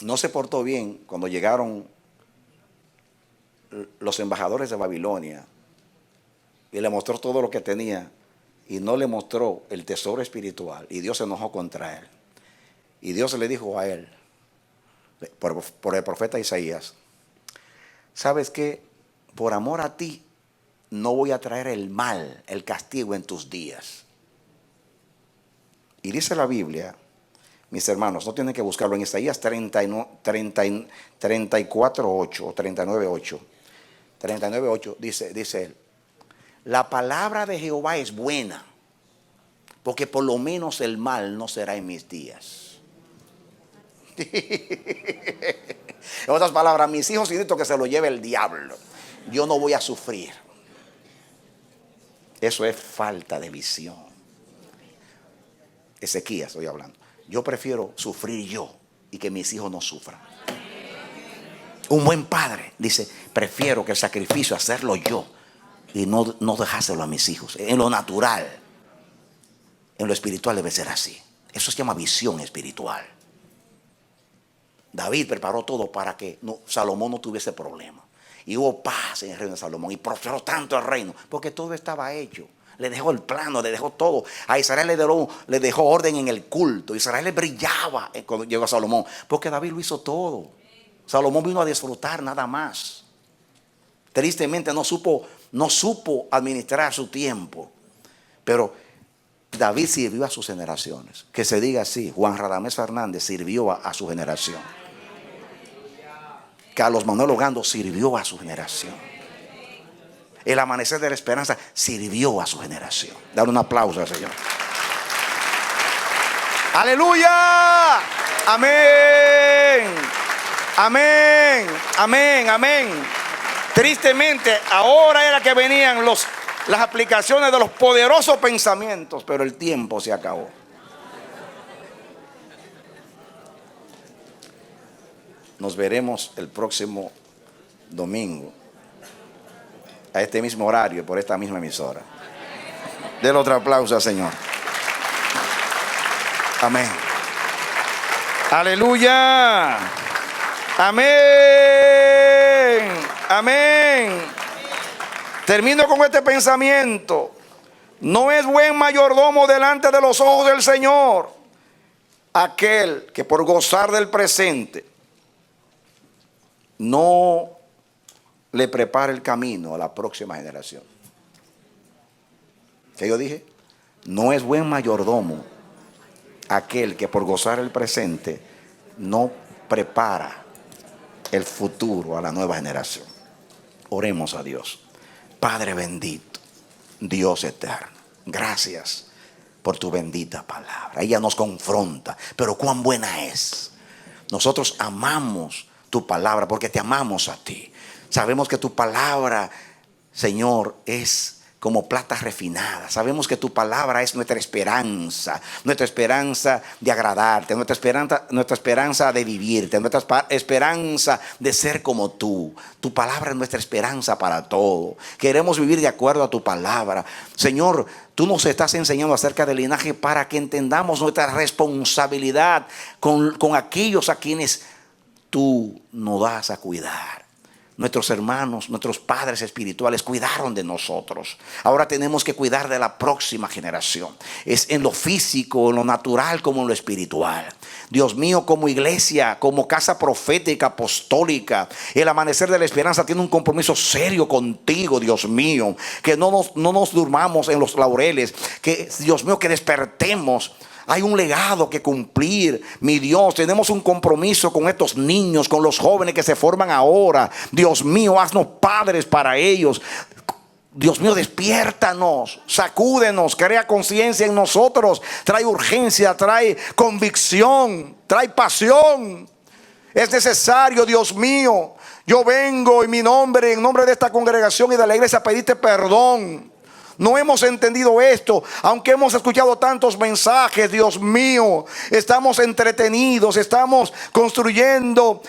no se portó bien, cuando llegaron los embajadores de Babilonia y le mostró todo lo que tenía y no le mostró el tesoro espiritual, y Dios se enojó contra él. Y Dios le dijo a él, por el profeta Isaías: ¿sabes qué? Por amor a ti no voy a traer el mal, el castigo en tus días. Y dice la Biblia, mis hermanos, no tienen que buscarlo, en Isaías 34:8 o 39:8. 39:8 dice él: la palabra de Jehová es buena, porque por lo menos el mal no será en mis días. En otras palabras, mis hijos necesito que se lo lleve el diablo. Yo no voy a sufrir. Eso es falta de visión. Ezequías estoy hablando. Yo prefiero sufrir yo y que mis hijos no sufran. Un buen padre dice: prefiero que el sacrificio hacerlo yo y no dejárselo a mis hijos. En lo natural, en lo espiritual debe ser así. Eso se llama visión espiritual. David preparó todo para que Salomón no tuviese problema. Y hubo paz en el reino de Salomón. Y prosperó tanto el reino, porque todo estaba hecho. Le dejó el plano, le dejó todo. A Israel le dejó orden en el culto. Israel le brillaba cuando llegó a Salomón, porque David lo hizo todo. Salomón vino a disfrutar nada más. Tristemente no supo administrar su tiempo. Pero David sirvió a sus generaciones. Que se diga así: Juan Radamés Fernández sirvió a su generación. Carlos Manuel Ogando sirvió a su generación. El Amanecer de la Esperanza sirvió a su generación. Dale un aplauso al Señor. ¡Aleluya! ¡Amén! ¡Amén! ¡Amén! ¡Amén! Tristemente, ahora era que venían las aplicaciones de los poderosos pensamientos, pero el tiempo se acabó. Nos veremos el próximo domingo a este mismo horario por esta misma emisora. Denle otro aplauso al Señor. Amén. Aleluya. Amén. Amén. Termino con este pensamiento. No es buen mayordomo delante de los ojos del Señor aquel que por gozar del presente no le prepara el camino a la próxima generación. ¿Qué yo dije? No es buen mayordomo aquel que por gozar el presente no prepara el futuro a la nueva generación. Oremos a Dios. Padre bendito, Dios eterno. Gracias por tu bendita palabra. Ella nos confronta, pero cuán buena es. Nosotros amamos tu palabra porque te amamos a ti. Sabemos que tu palabra, Señor, es como plata refinada. Sabemos que tu palabra es nuestra esperanza de agradarte, nuestra esperanza de vivirte, nuestra esperanza de ser como tú. Tu palabra es nuestra esperanza para todo. Queremos vivir de acuerdo a tu palabra. Señor, tú nos estás enseñando acerca del linaje para que entendamos nuestra responsabilidad con aquellos a quienes tú nos das a cuidar. Nuestros hermanos, nuestros padres espirituales cuidaron de nosotros. Ahora tenemos que cuidar de la próxima generación. Es en lo físico, en lo natural, como en lo espiritual. Dios mío, como iglesia, como casa profética, apostólica, el Amanecer de la Esperanza tiene un compromiso serio contigo, Dios mío. Que no nos durmamos en los laureles. Que, Dios mío, que despertemos. Hay un legado que cumplir, mi Dios. Tenemos un compromiso con estos niños, con los jóvenes que se forman ahora. Dios mío, haznos padres para ellos. Dios mío, despiértanos, sacúdenos, crea conciencia en nosotros. Trae urgencia, trae convicción, trae pasión. Es necesario, Dios mío. Yo vengo en nombre de esta congregación y de la iglesia a pedirte perdón. No hemos entendido esto, aunque hemos escuchado tantos mensajes, Dios mío. Estamos entretenidos, estamos construyendo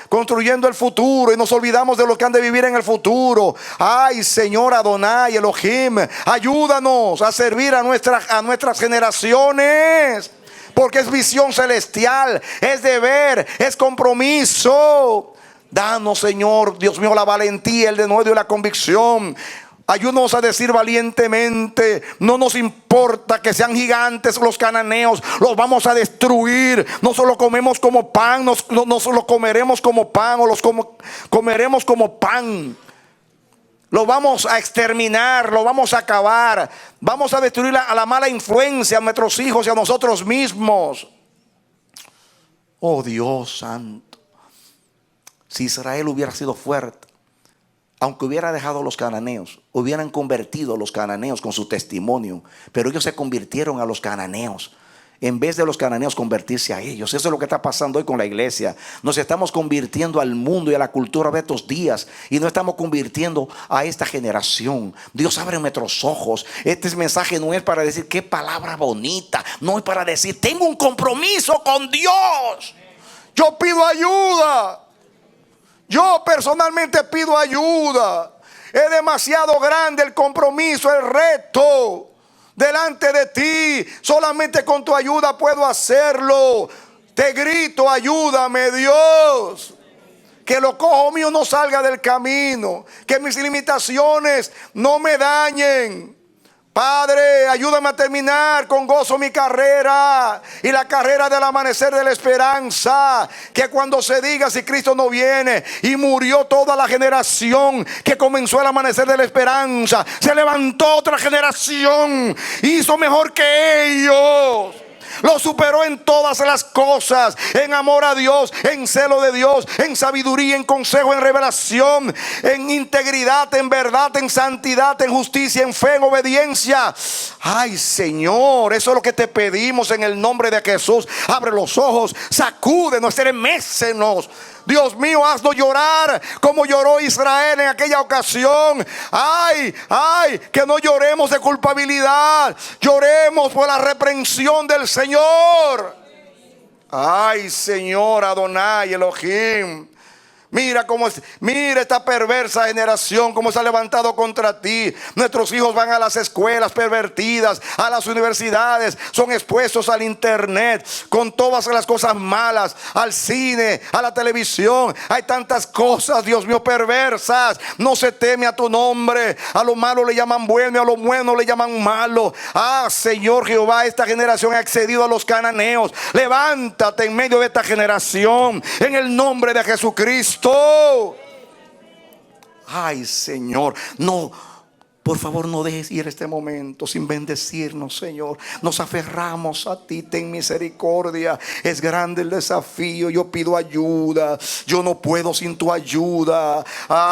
el futuro y nos olvidamos de lo que han de vivir en el futuro. Ay, Señor Adonai, Elohim, ayúdanos a servir a nuestras generaciones. Porque es visión celestial, es deber, es compromiso. Danos, Señor, Dios mío, la valentía, el denuedo y la convicción. Ayúdanos a decir valientemente: no nos importa que sean gigantes los cananeos, los vamos a destruir. No solo comemos como pan, no solo comeremos como pan, o los comeremos como pan. Lo vamos a exterminar, lo vamos a acabar. Vamos a destruir a la mala influencia, a nuestros hijos y a nosotros mismos. Oh Dios santo, si Israel hubiera sido fuerte, aunque hubiera dejado a los cananeos, hubieran convertido a los cananeos con su testimonio. Pero ellos se convirtieron a los cananeos, en vez de los cananeos convertirse a ellos. Eso es lo que está pasando hoy con la iglesia. Nos estamos convirtiendo al mundo y a la cultura de estos días, y no estamos convirtiendo a esta generación. Dios, abre nuestros ojos. Este mensaje no es para decir qué palabra bonita. No es para decir tengo un compromiso con Dios, yo pido ayuda. Yo personalmente pido ayuda. Es demasiado grande el compromiso, el reto delante de ti. Solamente con tu ayuda puedo hacerlo. Te grito: ayúdame, Dios. Que lo cojo mío no salga del camino. Que mis limitaciones no me dañen. Padre, ayúdame a terminar con gozo mi carrera y la carrera del Amanecer de la Esperanza. Que cuando se diga, si Cristo no viene y murió toda la generación que comenzó el Amanecer de la Esperanza, se levantó otra generación, hizo mejor que ellos. Lo superó en todas las cosas, en amor a Dios, en celo de Dios, en sabiduría, en consejo, en revelación, en integridad, en verdad, en santidad, en justicia, en fe, en obediencia. Ay, Señor, eso es lo que te pedimos en el nombre de Jesús. Abre los ojos, sacúdenos, estremécenos. Dios mío, haznos llorar como lloró Israel en aquella ocasión. Ay, que no lloremos de culpabilidad, lloremos por la reprensión del Señor. Ay, Señor Adonai, Elohim. Mira esta perversa generación cómo se ha levantado contra ti. Nuestros hijos van a las escuelas pervertidas, a las universidades, son expuestos al internet con todas las cosas malas, al cine, a la televisión. Hay tantas cosas, Dios mío, perversas. No se teme a tu nombre. A lo malo le llaman bueno y a lo bueno le llaman malo. Ah, Señor Jehová, esta generación ha excedido a los cananeos. Levántate en medio de esta generación en el nombre de Jesucristo. Ay, Señor, no Por favor, no dejes ir este momento sin bendecirnos, Señor. Nos aferramos a ti, ten misericordia. Es grande el desafío, yo pido ayuda. Yo no puedo sin tu ayuda.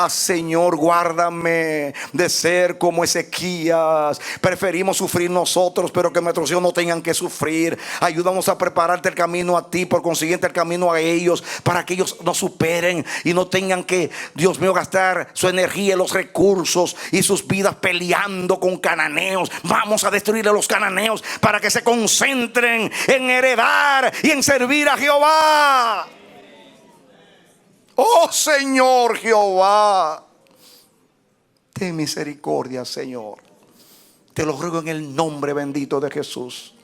Señor, guárdame de ser como Ezequías. Preferimos sufrir nosotros, pero que nuestros hijos no tengan que sufrir. Ayúdanos a prepararte el camino a ti, por consiguiente el camino a ellos, para que ellos nos superen y no tengan que, Dios mío, gastar su energía, los recursos y sus vidas peleando con cananeos. Vamos a destruir a los cananeos para que se concentren en heredar y en servir a Jehová. Oh Señor Jehová, ten misericordia, Señor. Te lo ruego en el nombre bendito de Jesús.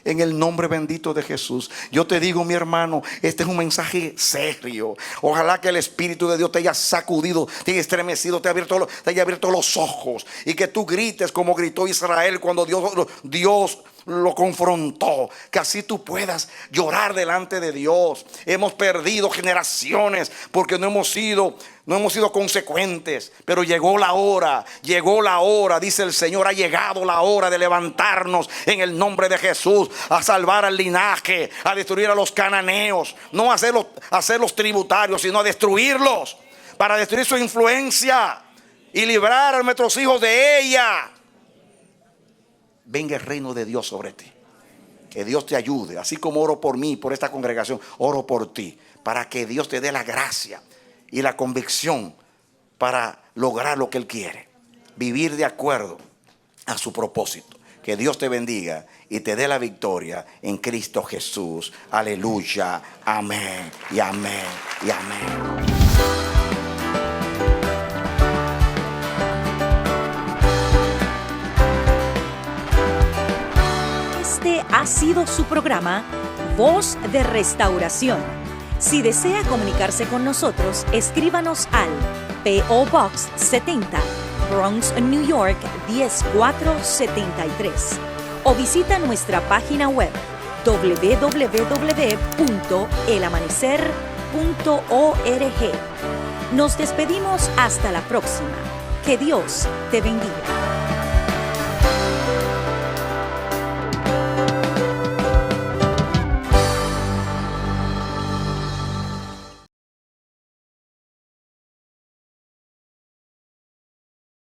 En el nombre bendito de Jesús. Yo te digo, mi hermano, este es un mensaje serio. Ojalá que el Espíritu de Dios te haya sacudido, te haya estremecido, te haya abierto los ojos, y que tú grites como gritó Israel cuando Dios lo confrontó. Que así tú puedas llorar delante de Dios. Hemos perdido generaciones porque no hemos sido consecuentes. Pero llegó la hora, dice el Señor. Ha llegado la hora de levantarnos en el nombre de Jesús, a salvar al linaje, a destruir a los cananeos. No a hacerlos tributarios, sino a destruirlos, para destruir su influencia y librar a nuestros hijos de ella. Venga el reino de Dios sobre ti. Que Dios te ayude. Así como oro por mí, por esta congregación, oro por ti, para que Dios te dé la gracia y la convicción para lograr lo que Él quiere. Vivir de acuerdo a su propósito. Que Dios te bendiga y te dé la victoria en Cristo Jesús. Aleluya. Amén y amén y amén. Este ha sido su programa Voz de Restauración. Si desea comunicarse con nosotros, escríbanos al P.O. Box 70, Bronx, New York 10473, o visita nuestra página web www.elamanecer.org. Nos despedimos hasta la próxima. Que Dios te bendiga.